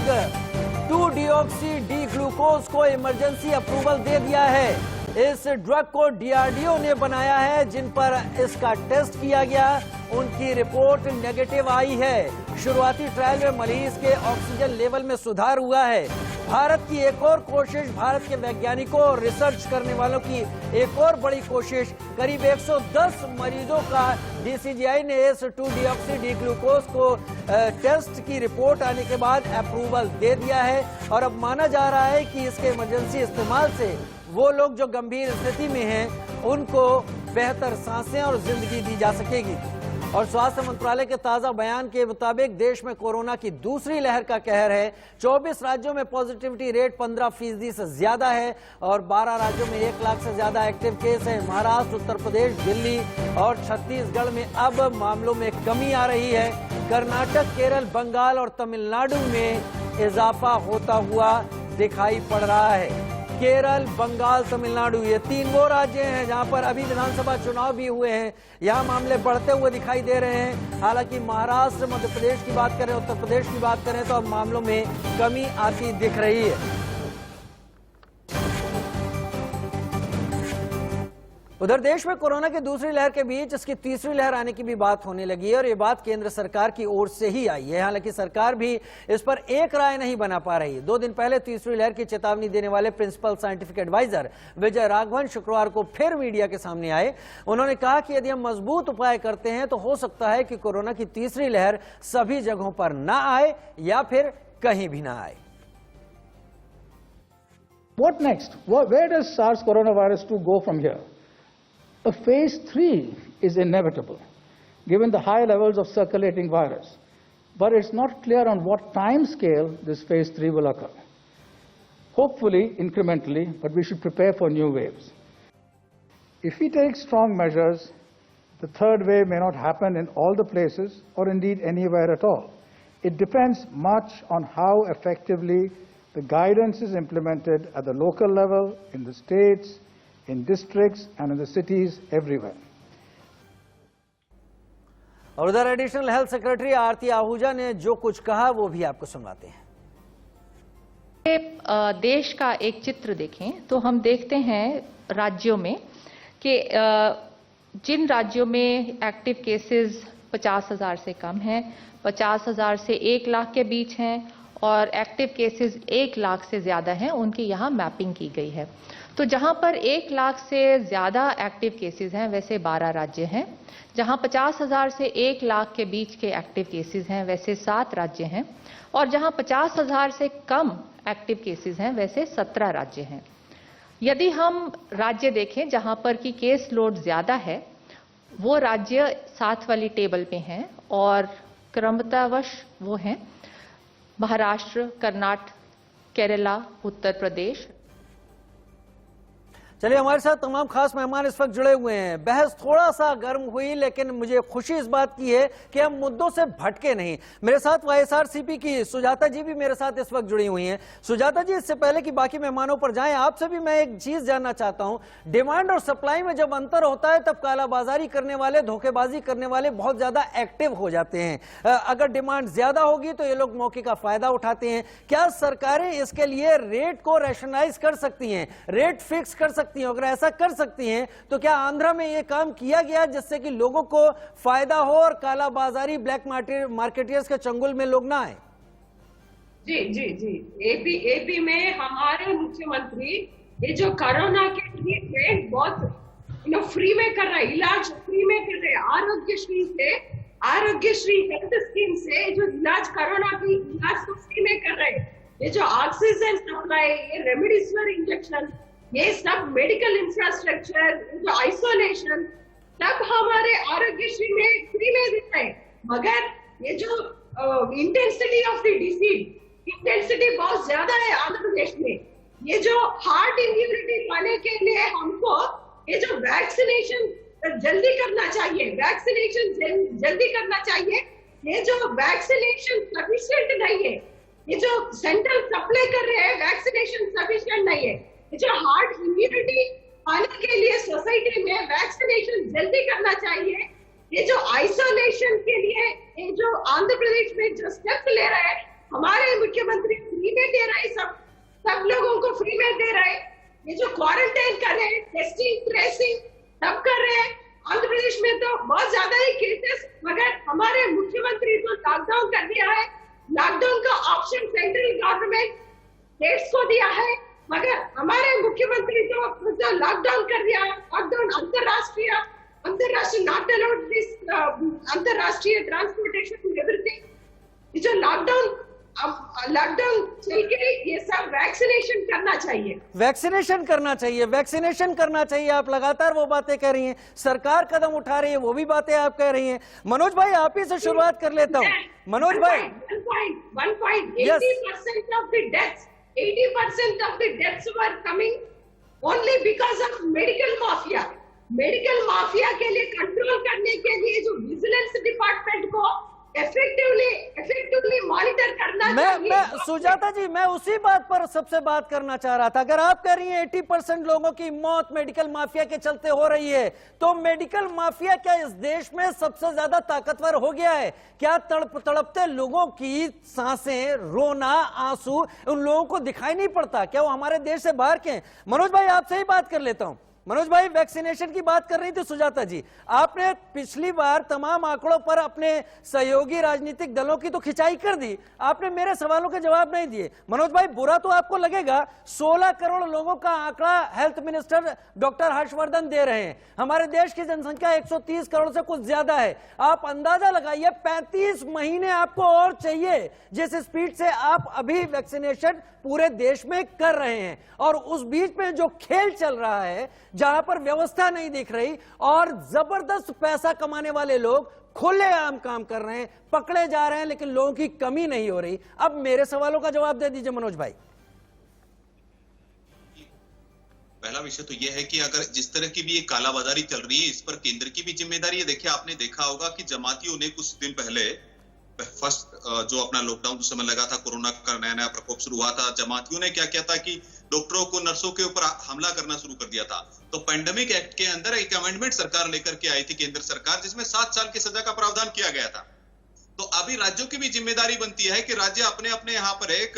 2-डिऑक्सी डी ग्लूकोज को इमरजेंसी अप्रूवल दे दिया है। इस ड्रग को DRDO ने बनाया है, जिन पर इसका टेस्ट किया गया, उनकी रिपोर्ट नेगेटिव आई है। शुरुआती ट्रायल में मरीज के ऑक्सीजन लेवल में सुधार हुआ है। भारत की एक और कोशिश, भारत के वैज्ञानिकों और रिसर्च करने वालों की एक और बड़ी कोशिश, करीब 110 मरीजों का DCGI ने इस 2-डिऑक्सी डी ग्लूकोज को टेस्ट की रिपोर्ट आने के बाद अप्रूवल दे दिया है। और अब माना जा रहा है कि इसके इमरजेंसी इस्तेमाल से वो लोग जो गंभीर स्थिति में हैं, उनको बेहतर सांसें और जिंदगी दी जा सकेगी। और स्वास्थ्य मंत्रालय के ताजा बयान के मुताबिक देश में कोरोना की दूसरी लहर का कहर है। 24 राज्यों में पॉजिटिविटी रेट 15% से ज्यादा है और 12 राज्यों में 1 लाख से ज्यादा एक्टिव केस है। महाराष्ट्र, उत्तर प्रदेश, दिल्ली और छत्तीसगढ़ में अब मामलों में कमी आ रही है। कर्नाटक, केरल, बंगाल और तमिलनाडु में इजाफा होता हुआ दिखाई पड़ रहा है। केरल, बंगाल, तमिलनाडु, ये 3 वो राज्य हैं जहां पर अभी विधानसभा चुनाव भी हुए हैं। यहां मामले बढ़ते हुए दिखाई दे रहे हैं। हालांकि महाराष्ट्र, मध्य प्रदेश की बात करें, उत्तर प्रदेश की बात करें तो अब मामलों में कमी आती दिख रही है। उधर देश में कोरोना की दूसरी लहर के बीच इसकी तीसरी लहर आने की भी बात होने लगी है और ये बात केंद्र सरकार की ओर से ही आई है। हालांकि सरकार भी इस पर एक राय नहीं बना पा रही। 2 दिन पहले तीसरी लहर की चेतावनी देने वाले principal scientific adviser Vijay Raghavan शुक्रवार को फिर मीडिया के सामने आए। उन्होंने कहा कि यदि हम मजबूत उपाय करते हैं तो हो सकता है कि कोरोना की तीसरी लहर सभी जगहों पर ना आए या फिर कहीं भी ना आए। What next? Where does SARS coronavirus 2 go from here? A phase 3 is inevitable, given the high levels of circulating virus. But it's not clear on what time scale this phase 3 will occur. Hopefully, incrementally, but we should prepare for new waves. If we take strong measures, the third wave may not happen in all the places or indeed anywhere at all. It depends much on how effectively the guidance is implemented at the local level, in the states, in districts and in the cities everywhere. और उधर एडिशनल हेल्थ सेक्रेटरी आरती आहूजा ने जो कुछ कहा वो भी आपको सुनाते हैं। देश का एक चित्र देखें तो हम देखते हैं राज्यों में कि जिन राज्यों में एक्टिव केसेस 50,000 से कम हैं, 50,000 से 1 लाख के बीच हैं और एक्टिव केसेस 1 लाख से ज्यादा हैं, उनकी यहाँ मैपिंग की गई है। तो जहां पर 1 लाख से ज्यादा एक्टिव केसेस हैं वैसे 12 राज्य हैं, जहां 50,000 से 1 लाख के बीच के एक्टिव केसेस हैं वैसे 7 राज्य हैं और जहां 50,000 से कम एक्टिव केसेस हैं वैसे 17 राज्य हैं। यदि हम राज्य देखें जहां पर की केस लोड ज्यादा है वो राज्य साथ वाली टेबल पे हैं और क्रमतावश वो हैं महाराष्ट्र, कर्नाटक, केरला, उत्तर प्रदेश। चलिए, हमारे साथ तमाम खास मेहमान इस वक्त जुड़े हुए हैं। बहस थोड़ा सा गर्म हुई, लेकिन मुझे खुशी इस बात की है कि हम मुद्दों से भटके नहीं। मेरे साथ वाईएसआरसीपी की सुजाता जी भी मेरे साथ इस वक्त जुड़ी हुई हैं। सुजाता जी, इससे पहले कि बाकी मेहमानों पर जाएं, आपसे भी मैं एक चीज जानना चाहता हूं। डिमांड और सप्लाई में जब अंतर होता है तब कालाबाजारी करने वाले, धोखेबाजी करने वाले बहुत ज्यादा एक्टिव हो जाते हैं। अगर डिमांड ज्यादा होगी तो ये लोग मौके का फायदा उठाते हैं। क्या सरकारें इसके लिए रेट को रैशनलाइज कर सकती हैं, रेट फिक्स कर सकती हैं? अगर ऐसा कर सकती हैं तो क्या आंध्रा में यह काम किया गया जिससे कि लोगों को फायदा हो और कालाबाजारी, ब्लैक मार्केटियर्स के चंगुल में लोग ना आए? जी जी जी, एपी में हमारे मुख्यमंत्री ये जो कोरोना के ट्रीटमेंट बहुत फ्री में कर रहे हैं, इलाज फ्री में कर रहे हैं। आरोग्यश्री हेल्थ स्कीम से जो इलाज, कोरोना की इलाज को फ्री में कर रहे हैं। ये जो ऑक्सीजन सप्लाई, ये रेमडेसिविर इंजेक्शन, ये सब मेडिकल इंफ्रास्ट्रक्चर, जो आइसोलेशन, सब हमारे आरोग्यश्री में फ्री में देते हैं। मगर ये जो intensity of the disease, intensity बहुत ज्यादा है आंध्र प्रदेश में। ये जो हार्ट इम्यूनिटी पाने के लिए हमको ये जो वैक्सीनेशन जल्दी करना चाहिए, वैक्सीनेशन जल्दी करना चाहिए। ये जो वैक्सीनेशन सफिशिएंट नहीं है, ये जो सेंट्रल सप्लाई कर रहे हैं वैक्सीनेशन सफिशिएंट नहीं है। जो हार्ट इम्यूनिटी पाने के लिए सोसाइटी में वैक्सीनेशन जल्दी करना चाहिए। ये जो आइसोलेशन के लिए ये जो आंध्र प्रदेश में जो स्टेप ले रहे हैं हमारे मुख्यमंत्री, फ्री में दे रहे हैं, सब लोगों को फ्री में दे रहे हैं। ये जो क्वारंटाइन कर रहे हैं, टेस्टिंग, ट्रेसिंग सब कर रहे हैं। आंध्र प्रदेश में तो बहुत ज्यादा ही केसेस, मगर हमारे मुख्यमंत्री तो लॉकडाउन कर दिया है। लॉकडाउन का ऑप्शन सेंट्रल गवर्नमेंट स्टेट्स को दिया है, मगर हमारे मुख्यमंत्री तो लॉकडाउन कर दिया। लॉकडाउन अंतरराष्ट्रीय नॉट अलाउड दिस अंतरराष्ट्रीय ट्रांसपोर्टेशन एवरीथिंग। जो लॉकडाउन चल के ये सब वैक्सीनेशन करना चाहिए, वैक्सीनेशन करना चाहिए, वैक्सीनेशन करना चाहिए। आप लगातार वो बातें कह रही हैं, सरकार कदम उठा रही है, वो भी बातें आप कह रही हैं। मनोज भाई, आप ही से शुरुआत कर लेता हूँ। मनोज भाई, 80% of the deaths were coming only because of medical mafia. Medical mafia के लिए कंट्रोल करने के लिए जो विजिलेंस डिपार्टमेंट को इफेक्टिवली मॉनिटर करना चाहिए। मैं सुजाता जी, मैं उसी बात पर सबसे बात करना चाह रहा था। अगर आप कह रही हैं 80% लोगों की मौत मेडिकल माफिया के चलते हो रही है, तो मेडिकल माफिया क्या इस देश में सबसे ज्यादा ताकतवर हो गया है? क्या तड़पते लोगों की सांसें, रोना, आंसू उन लोगों को दिखाई नहीं पड़ता? क्या वो हमारे देश से बाहर के हैं? मनोज भाई, आपसे ही बात कर लेता हूं। मनोज भाई, वैक्सीनेशन की बात कर रही थी सुजाता जी। आपने पिछली बार तमाम आंकड़ों पर अपने सहयोगी राजनीतिक दलों की तो खिंचाई कर दी, आपने मेरे सवालों के जवाब नहीं दिए। मनोज भाई, बुरा तो आपको लगेगा, 16 करोड़ लोगों का आंकड़ा हेल्थ मिनिस्टर डॉक्टर हर्षवर्धन दे रहे हैं। हमारे देश की जनसंख्या 130 करोड़ से कुछ ज्यादा है। आप अंदाजा लगाइए, 35 महीने आपको और चाहिए जिस स्पीड से आप अभी वैक्सीनेशन पूरे देश में कर रहे हैं। और उस बीच में जो खेल चल रहा है, जहां पर व्यवस्था नहीं दिख रही और जबरदस्त पैसा कमाने वाले लोग खुलेआम काम कर रहे हैं, पकड़े जा रहे हैं, लेकिन लोगों की कमी नहीं हो रही। अब मेरे सवालों का जवाब दे दीजिए मनोज भाई। पहला विषय तो यह है कि अगर जिस तरह की भी ये कालाबाजारी चल रही है, इस पर केंद्र की भी जिम्मेदारी है। देखिए, आपने देखा होगा कि जमातियों ने कुछ दिन पहले फर्स्ट जो अपना लॉकडाउन जो समय लगा था, कोरोना का नया नया प्रकोप शुरू हुआ था, जमातियों ने क्या किया था कि डॉक्टरों को, नर्सों के ऊपर हमला करना शुरू कर दिया था। तो पैंडेमिक एक्ट के अंदर एक अमेंडमेंट सरकार लेकर के आई थी, केंद्र सरकार, जिसमें 7 साल की सजा का प्रावधान किया गया था। तो अभी राज्यों की भी जिम्मेदारी बनती है कि राज्य अपने अपने यहाँ पर एक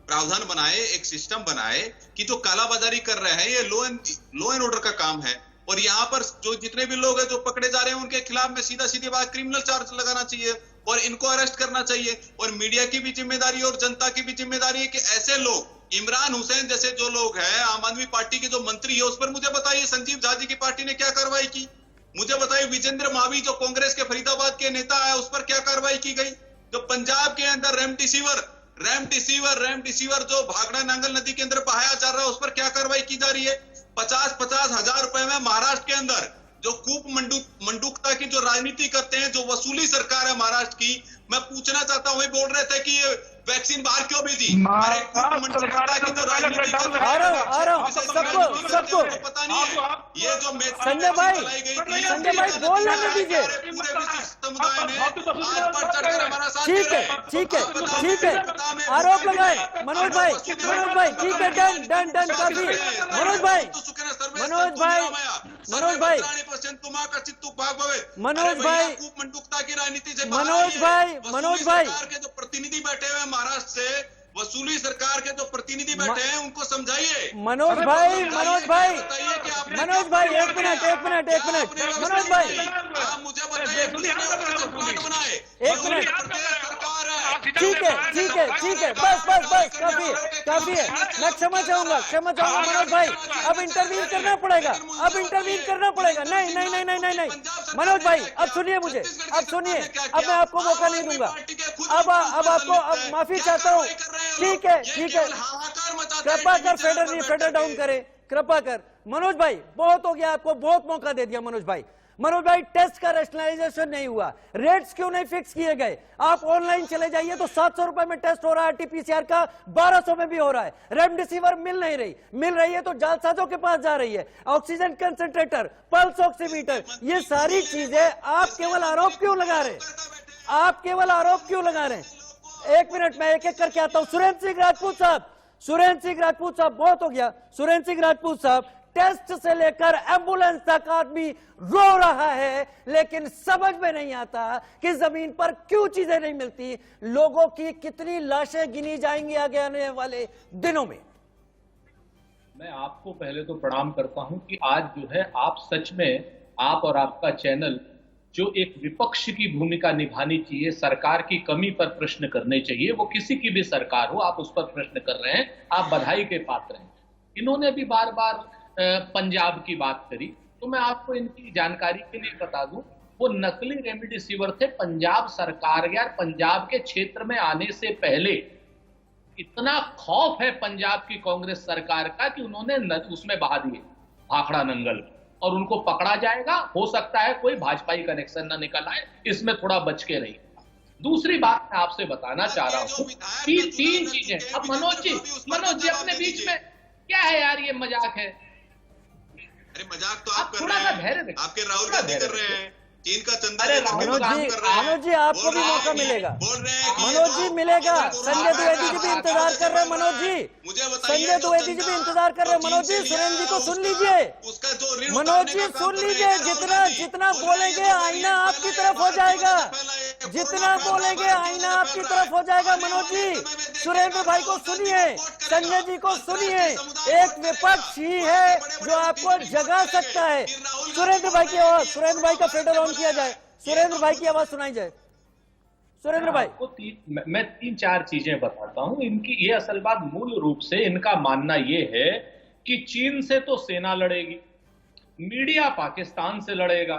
प्रावधान बनाए, एक सिस्टम बनाए कि जो कालाबाजारी कर रहे हैं, ये लॉ एंड ऑर्डर का काम है। और यहाँ पर जो जितने भी लोग हैं जो पकड़े जा रहे हैं, उनके खिलाफ में सीधी बात क्रिमिनल चार्ज लगाना चाहिए और इनको अरेस्ट करना चाहिए। और मीडिया की भी जिम्मेदारी और जनता की भी जिम्मेदारी है कि ऐसे लोग, इमरान हुसैन जैसे जो लोग हैं, आम आदमी पार्टी के जो मंत्री है, उस पर मुझे बताइए संजीव झा जी की पार्टी ने क्या कार्रवाई की? मुझे बताइए विजेंद्र मावी जो कांग्रेस के फरीदाबाद के नेता है, उस पर क्या कार्रवाई की गई? जो पंजाब के अंदर रेमडेसिविर जो भाखड़ा नांगल नदी के अंदर बहाया जा रहा है, उस पर क्या कार्रवाई की जा रही है? 50-50 हजार रुपए में महाराष्ट्र के अंदर जो कूप मंडूकता की जो राजनीति करते हैं, जो वसूली सरकार है महाराष्ट्र की, मैं पूछना चाहता हूँ, बोल रहे थे कि ये वैक्सीन बाहर क्यों भेजी? अरे कूप मंडूकता की जो राजनीति सबको पता नहीं है। ये जो संजय भाई बोल लेने दीजिए। ठीक है आरोप लगाए मनोज भाई ठीक है, डन काफी। मनोज भाई मंडूकता की राजनीति से मनोज भाई के जो प्रतिनिधि बैठे हुए हैं महाराष्ट्र से, वसूली सरकार के जो प्रतिनिधि बैठे हैं, उनको समझाइए। मनोज भाई एक मिनट मनोज भाई मुझे बताइए, बनाए एक मिनट। सरकार है। ठीक है बस काफी है। मैं क्षमा चाहूंगा मनोज भाई। अब इंटरवीन करना पड़ेगा। नहीं मनोज भाई, अब सुनिए मुझे, अब मैं आपको मौका नहीं दूंगा। अब आपको माफी चाहता हूँ। ठीक है कृपा कर फेडर डाउन करे, कृपा कर। मनोज भाई बहुत हो गया, आपको बहुत मौका दे दिया। मनोज भाई टेस्ट का रैशनलाइजेशन नहीं हुआ, रेट्स क्यों नहीं फिक्स किए गए? आप ऑनलाइन चले जाइए तो 700 रुपए में टेस्ट हो रहा है, आरटीपीसीआर का 1200 में भी हो रहा है। रेमडेसिविर मिल रही है तो जालसाजों के पास जा रही है। ऑक्सीजन कंसंट्रेटर, पल्स ऑक्सीमीटर, ये सारी चीजें आप केवल आरोप क्यों लगा रहे हैं? एक मिनट, मैं एक करके आता हूं। सुरेंद्र सिंह राजपूत साहब बहुत हो गया। सुरेंद्र सिंह राजपूत साहब, टेस्ट से लेकर एम्बुलेंस तक आदमी रो रहा है, लेकिन समझ में नहीं आता कि जमीन पर क्यों चीजें नहीं मिलती। लोगों की कितनी लाशें गिनी जाएंगी आगे आने वाले दिनों में। मैं आपको पहले तो प्रणाम करता हूं कि आज जो है आप सच में, आप और आपका चैनल जो एक विपक्ष की भूमिका निभानी चाहिए, सरकार की कमी पर प्रश्न करने चाहिए, वो किसी की भी सरकार हो, आप उस पर प्रश्न कर रहे हैं, आप बधाई के पात्र हैं। इन्होंने भी बार बार पंजाब की बात करी, तो मैं आपको इनकी जानकारी के लिए बता दूं, वो नकली रेमडेसिविर थे। पंजाब सरकार या पंजाब के क्षेत्र में आने से पहले इतना खौफ है पंजाब की कांग्रेस सरकार का कि उन्होंने उसमें बहा दिए भाखड़ा नंगल, और उनको पकड़ा जाएगा। हो सकता है कोई भाजपाई कनेक्शन ना निकल आए, इसमें थोड़ा बच के रहिए। दूसरी बात मैं आपसे बताना चाह रहा हूं, तीन चीजें। अब मनोज जी अपने बीच में क्या है यार, ये मजाक है। अरे मजाक तो आप कर रहे हैं, आपके राहुल गांधी कर रहे हैं, चीन का चंदा। मनोज जी आपको भी मौका मिलेगा। मनोज जी मिलेगा। संजय द्विवेदी जी भी इंतजार कर रहे हैं। मनोज जी सुरेंद्र जी को सुन लीजिए। मनोज जी सुन लीजिए, जितना बोलेंगे आईना आपकी तरफ हो जाएगा। मनोज जी, सुरेंद्र भाई को सुनिए, संजय जी को सुनिए। एक विपक्ष ही है जो आपको जगा सकता है। सुरेंद्र भाई की आवाज, सुरेंद्र भाई का फेडर ऑन किया जाए, सुरेंद्र भाई की आवाज सुनाई जाए। सुरेंद्र भाई मैं 3-4 चीजें बताता हूं इनकी। ये असल बात, मूल रूप से इनका मानना ये है कि चीन से तो सेना लड़ेगी, मीडिया पाकिस्तान से लड़ेगा,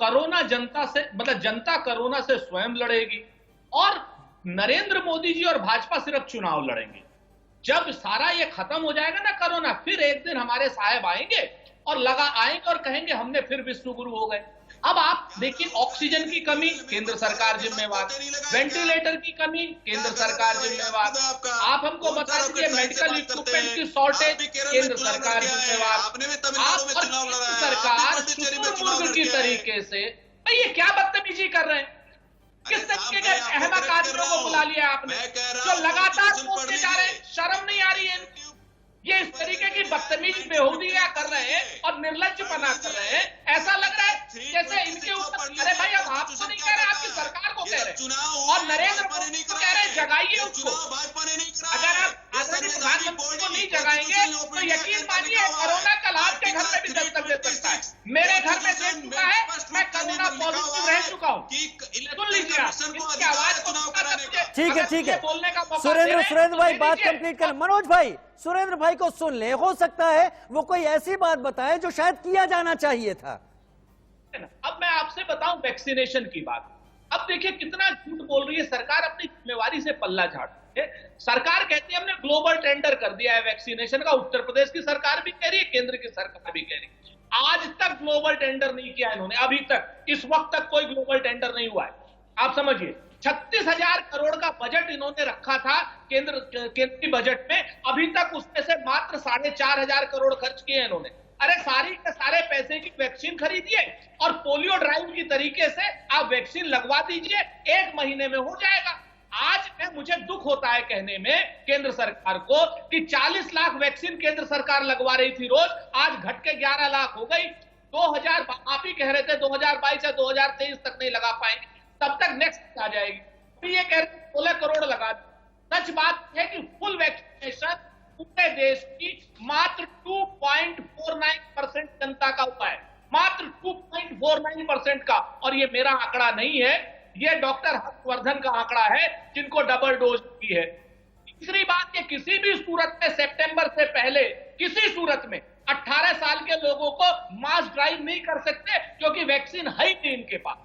कोरोना जनता से, मतलब जनता कोरोना से स्वयं लड़ेगी, और नरेंद्र मोदी जी और भाजपा सिर्फ चुनाव लड़ेंगे। जब सारा ये खत्म हो जाएगा ना कोरोना, फिर एक दिन हमारे साहब आएंगे और कहेंगे हमने फिर विश्व गुरु हो गए। अब आप देखिए, ऑक्सीजन की कमी केंद्र सरकार जिम्मेवार, वेंटिलेटर की कमी केंद्र सरकार जिम्मेवार, आप हमको बता दीजिए मेडिकल इक्विपमेंट की शॉर्टेज केंद्र सरकार जिम्मेवार, आप और सरकार शुतुरमुर्ग की तरीके से। भाई ये क्या बदतमीजी कर रहे हैं? किस तरीके के अहमक आदमियों को बुला लिया आपने जो लगातार पूछते जा रहे हैं? शर्म नहीं आ रही है? ये इस तरीके की बदतमीजी बेहूदियां कर रहे हैं और निर्लज्जपना कर रहे हैं। ऐसा लग रहा है जैसे इनके ऊपर, अरे भाई अब आपको नहीं कह रहे, आपकी सरकार को कह रहे हैं, और नरेंद्र मोदी को कह रहे हैं जगाइए उसको। अगर आप आदरणीय प्रधानमंत्री को नहीं जगाएंगे तो यकीन मानिए कोरोना कल आपके घर में भी दस्तक दे सकता है। मेरे घर में देख चुका है, मैं कोरोना पॉजिटिव रह चुका हूँ। सुन लीजिए आप इसकी आवाज को। ठीक है बोलने का मौका। सुरेंद्र भाई बात कंप्लीट करें। मनोज भाई सुरेंद्र भाई को सुन ले, हो सकता है वो कोई ऐसी बात बताए जो शायद किया जाना चाहिए था। अब मैं आपसे बताऊं वैक्सीनेशन की बात। अब देखिए कितना झूठ बोल रही है सरकार, अपनी जिम्मेवारी से पल्ला झाड़ती है। सरकार कहती है हमने ग्लोबल टेंडर कर दिया है वैक्सीनेशन का, उत्तर प्रदेश की सरकार भी कह रही है, केंद्र की सरकार भी कह रही है। आज तक ग्लोबल टेंडर नहीं किया इन्होंने, अभी तक इस वक्त तक कोई ग्लोबल टेंडर नहीं हुआ है। आप समझिए 36,000 करोड़ का बजट इन्होंने रखा था केंद्रीय बजट में, अभी तक उसमें से मात्र 4,500 करोड़ खर्च किए इन्होंने। अरे सारी के सारे पैसे की वैक्सीन खरीदिए और पोलियो ड्राइव की तरीके से आप वैक्सीन लगवा दीजिए, 1 महीने में हो जाएगा। आज मुझे दुख होता है कहने में केंद्र सरकार को कि 40 लाख वैक्सीन केंद्र सरकार लगवा रही थी रोज, आज घट के 11 लाख हो गई। 2000 आप ही कह रहे थे 2022 से 2023 तक नहीं लगा पाएंगे, तब तक नेक्स्ट आ जाएगी। तो ये कह रहे 16 करोड़ लगा। सच बात है कि फुल वैक्सीनेशन पूरे देश की मात्र 2.49% जनता का हुआ है, मात्र 2.49% का। और ये मेरा आंकड़ा नहीं है, ये डॉक्टर हर्षवर्धन का आंकड़ा है जिनको डबल डोज की है। तीसरी बात, कि किसी भी सूरत में सितंबर से पहले किसी सूरत में 18 साल के लोगों को मास ड्राइव नहीं कर सकते, क्योंकि वैक्सीन है ही नहीं इनके पास।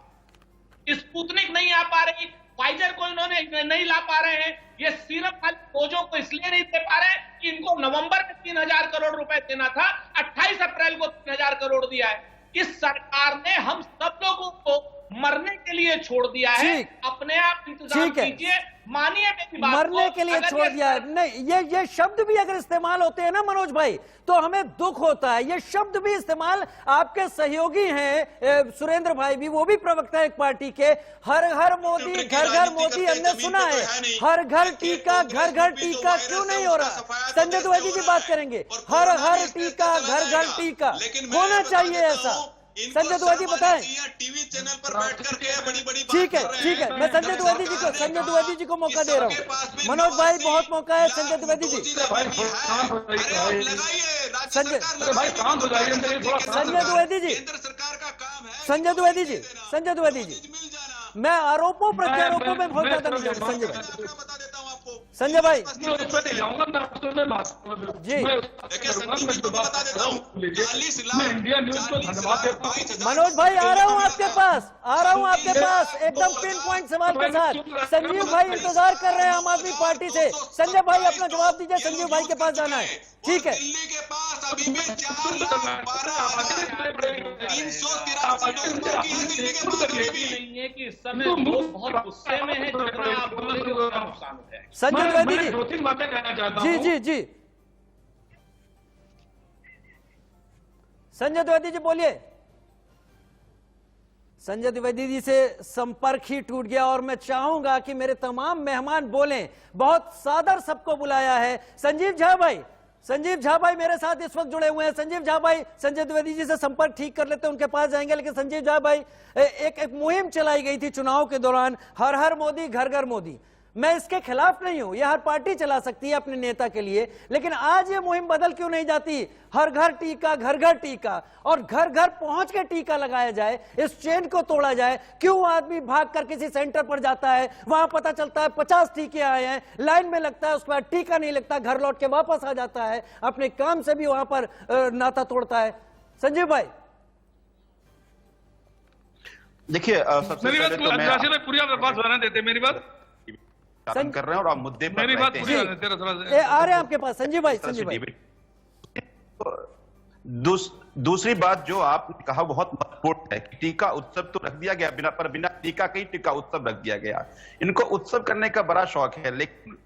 स्पुतनिक नहीं आ पा रही, फाइजर को इन्होंने नहीं ला पा रहे हैं, ये सीरम वाले डोजों को इसलिए नहीं दे पा रहे हैं कि इनको नवंबर में 3,000 करोड़ रुपए देना था, 28 अप्रैल को 3,000 करोड़ दिया है। इस सरकार ने हम सब लोगों को मरने के लिए छोड़ दिया है। अपने आप इंतजाम कीजिए, मानिए मेरी बात, मरने के लिए छोड़ दिया है। नहीं, ये शब्द भी अगर इस्तेमाल होते हैं ना मनोज भाई, तो हमें दुख होता है। ये शब्द भी इस्तेमाल आपके सहयोगी हैं सुरेंद्र भाई भी, वो भी प्रवक्ता है एक पार्टी के। हर घर मोदी, घर घर मोदी, हमने सुना है। हर घर टीका, घर घर टीका क्यों नहीं हो रहा? संजय द्विवेदी जी बात करेंगे। हर घर टीका, घर घर टीका होना चाहिए ऐसा। संजय द्विवेदी बताएं। टीवी चैनल पर बैठ करके बड़ी ठीक है, मैं संजय द्विवेदी जी को मौका दे रहा हूँ। मनोज भाई बहुत मौका है, संजय द्विवेदी जी। संजय द्विवेदी जी, संजय द्विवेदी जी, मैं आरोपों प्रत्यारोपों में बहुत ज्यादा नहीं जाऊँ। संजय भाई जी, इंडिया न्यूज को धन्यवाद देता हूं। मनोज भाई आ रहा हूं आपके पास एकदम पिन पॉइंट सवाल के साथ। संजीव भाई इंतजार कर रहे हैं आम आदमी पार्टी से। संजय भाई अपना जवाब दीजिए, संजीव भाई के पास जाना है। ठीक है, दिल्ली के पास अभी भी 4,12,383 नहीं है कि इस समय लोग बहुत गुस्से में हैं, जितना आप बोलेंगे उतना नुकसान हो जाएगा। संजय द्विवेदी जी, 2-3 बातें कहना चाहता हूं। जी संजय द्विवेदी जी बोलिए। संजय द्विवेदी जी से संपर्क ही टूट गया और मैं चाहूंगा कि मेरे तमाम मेहमान बोलें। बहुत सादर सबको बुलाया है। संजीव झा भाई मेरे साथ इस वक्त जुड़े हुए हैं। संजीव झा भाई, संजय द्विवेदी जी से संपर्क ठीक कर लेते हैं, उनके पास जाएंगे। लेकिन संजीव झा भाई, एक मुहिम चलाई गई थी चुनाव के दौरान, हर हर मोदी, घर घर मोदी। मैं इसके खिलाफ नहीं हूं, यह हर पार्टी चला सकती है अपने नेता के लिए, लेकिन आज ये मुहिम बदल क्यों नहीं जाती? हर घर टीका, घर घर टीका, और घर घर पहुंच के टीका लगाया जाए, इस चेन को तोड़ा जाए। क्यों आदमी भागकर किसी सेंटर पर जाता है, वहां पता चलता है 50 टीके आए हैं, लाइन में लगता है, उसके बाद टीका नहीं लगता, घर लौट के वापस आ जाता है, अपने काम से भी वहां पर नाता तोड़ता है। संजीव भाई देखिए, सबसे मेरी बात पहले तो मैं पूरी बात सुनाने देते, मेरी बात कर रहे हैं और आप मुद्दे पर मेरी बात रहते पूरी हैं। आ रहे हैं आपके पास संजीव भाई। दूसरी बात जो आपने कहा बहुत महत्वपूर्ण है कि टीका उत्सव तो रख दिया गया, बिना टीका का ही टीका उत्सव रख दिया गया। इनको उत्सव करने का बड़ा शौक है, लेकिन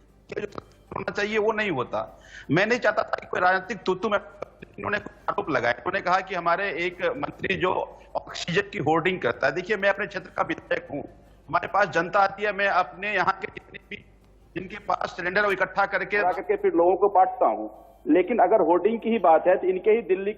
होना चाहिए वो नहीं होता। मैं नहीं चाहता था कि कोई राजनीतिक तूतू में इन्होंने आरोप लगाया। उन्होंने कहा कि हमारे एक मंत्री जो ऑक्सीजन की होर्डिंग करता है। देखिए, मैं अपने क्षेत्र का विधायक हूँ, हमारे पास जनता आती है, मैं अपने यहाँ के जितने भी जिनके पास सिलेंडर वो इकट्ठा करके फिर लोगों को बांटता हूँ। लेकिन अगर होर्डिंग की ही बात है तो इनके ही दिल्ली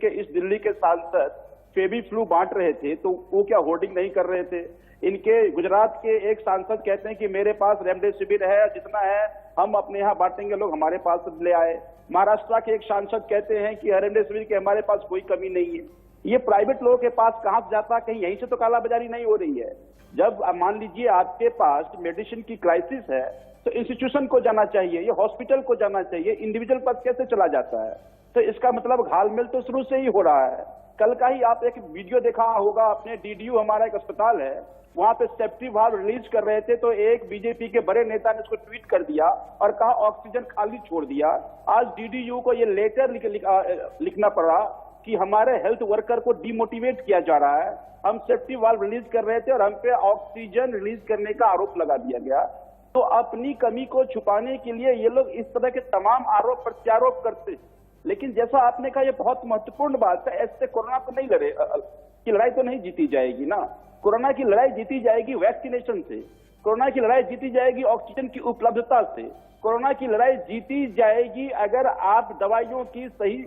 के सांसद फेबी फ्लू बांट रहे थे, तो वो क्या होर्डिंग नहीं कर रहे थे? इनके गुजरात के एक सांसद कहते हैं कि मेरे पास रेमडेसिविर है, जितना है हम अपने यहाँ बांटेंगे, लोग हमारे पास ले आए। महाराष्ट्र के एक सांसद कहते हैं कि रेमडेसिविर की हमारे पास कोई कमी नहीं है। ये प्राइवेट लोगों के पास कहां से जाता, कहीं यहीं से तो कालाबाजारी नहीं हो रही है। जब मान लीजिए आपके पास मेडिसिन की क्राइसिस है तो इंस्टीट्यूशन को जाना चाहिए, ये हॉस्पिटल को जाना चाहिए, इंडिविजुअल पर कैसे चला जाता है? तो इसका मतलब घालमेल तो शुरू से ही हो रहा है। कल का ही आप एक वीडियो देखा होगा, अपने डीडीयू हमारा एक अस्पताल है, वहां पे सेफ्टी वाल्व रिलीज कर रहे थे तो एक बीजेपी के बड़े नेता ने उसको ट्वीट कर दिया और कहा ऑक्सीजन खाली छोड़ दिया। आज डीडीयू को ये लेटर लिखना पड़ा कि हमारे हेल्थ वर्कर को डिमोटिवेट किया जा रहा है। हम सेफ्टी वाल्व रिलीज कर रहे थे और हम पे ऑक्सीजन रिलीज करने का आरोप लगा दिया गया। तो अपनी कमी को छुपाने के लिए ये लोग इस तरह के तमाम आरोप प्रत्यारोप करते। लेकिन जैसा आपने कहा, ये बहुत महत्वपूर्ण बात है, ऐसे कोरोना को नहीं लड़े की लड़ाई तो नहीं जीती जाएगी ना। कोरोना की लड़ाई जीती जाएगी वैक्सीनेशन से, कोरोना की लड़ाई जीती जाएगी ऑक्सीजन की उपलब्धता से, कोरोना की लड़ाई जीती जाएगी अगर आप दवाइयों की सही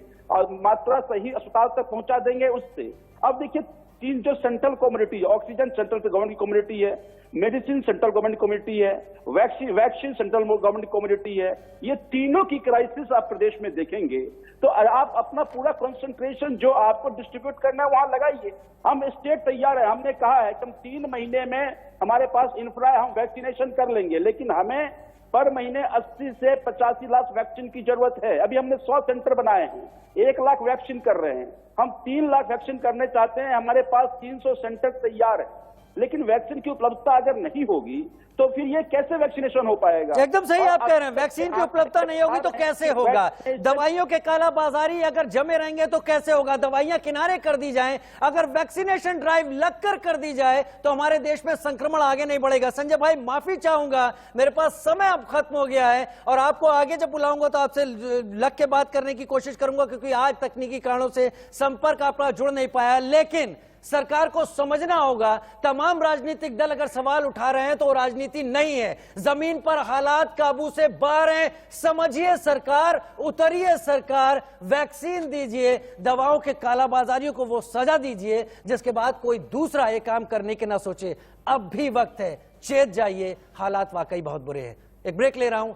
मात्रा सही अस्पताल तक पहुंचा देंगे उससे। अब देखिए, तीन जो सेंट्रल कम्युनिटी है, ऑक्सीजन सेंट्रल गवर्नमेंट की कम्युनिटी है, मेडिसिन सेंट्रल गवर्नमेंट कम्युनिटी है, वैक्सीन सेंट्रल गवर्नमेंट कम्युनिटी है, ये तीनों की क्राइसिस आप प्रदेश में देखेंगे तो आप अपना पूरा कंसंट्रेशन जो आपको डिस्ट्रीब्यूट करना है वहां लगाइए। हम स्टेट तैयार है, हमने कहा है कि हम 3 महीने में हमारे पास इंफ्रा है, हम वैक्सीनेशन कर लेंगे, लेकिन हमें पर महीने 80 से 85 लाख वैक्सीन की जरूरत है। अभी हमने 100 सेंटर बनाए हैं, 1 लाख वैक्सीन कर रहे हैं, हम 3 लाख वैक्सीन करने चाहते हैं, हमारे पास 300 सेंटर तैयार है। लेकिन वैक्सीन की उपलब्धता अगर नहीं होगी तो फिर ये कैसे वैक्सीनेशन हो पाएगा? एकदम सही आप कह रहे हैं, वैक्सीन की उपलब्धता नहीं होगी तो कैसे होगा? दवाइयों के कालाबाजारी अगर जमे रहेंगे तो कैसे होगा? दवाइयां किनारे कर दी जाएं, अगर वैक्सीनेशन ड्राइव लगकर कर दी जाए तो हमारे देश में संक्रमण आगे नहीं बढ़ेगा। संजय भाई, माफी चाहूंगा, मेरे पास समय अब खत्म हो गया है और आपको आगे जब बुलाऊंगा तो आपसे लग के बात करने की कोशिश करूंगा, क्योंकि आज तकनीकी कारणों से संपर्क आपका जुड़ नहीं पाया। लेकिन सरकार को समझना होगा, तमाम राजनीतिक दल अगर सवाल उठा रहे हैं तो राजनीति नहीं है, जमीन पर हालात काबू से बाहर हैं। समझिए सरकार, उतरिए सरकार, वैक्सीन दीजिए, दवाओं के कालाबाजारियों को वो सजा दीजिए जिसके बाद कोई दूसरा ये काम करने के ना सोचे। अब भी वक्त है, चेत जाइए, हालात वाकई बहुत बुरे हैं। एक ब्रेक ले रहा हूं,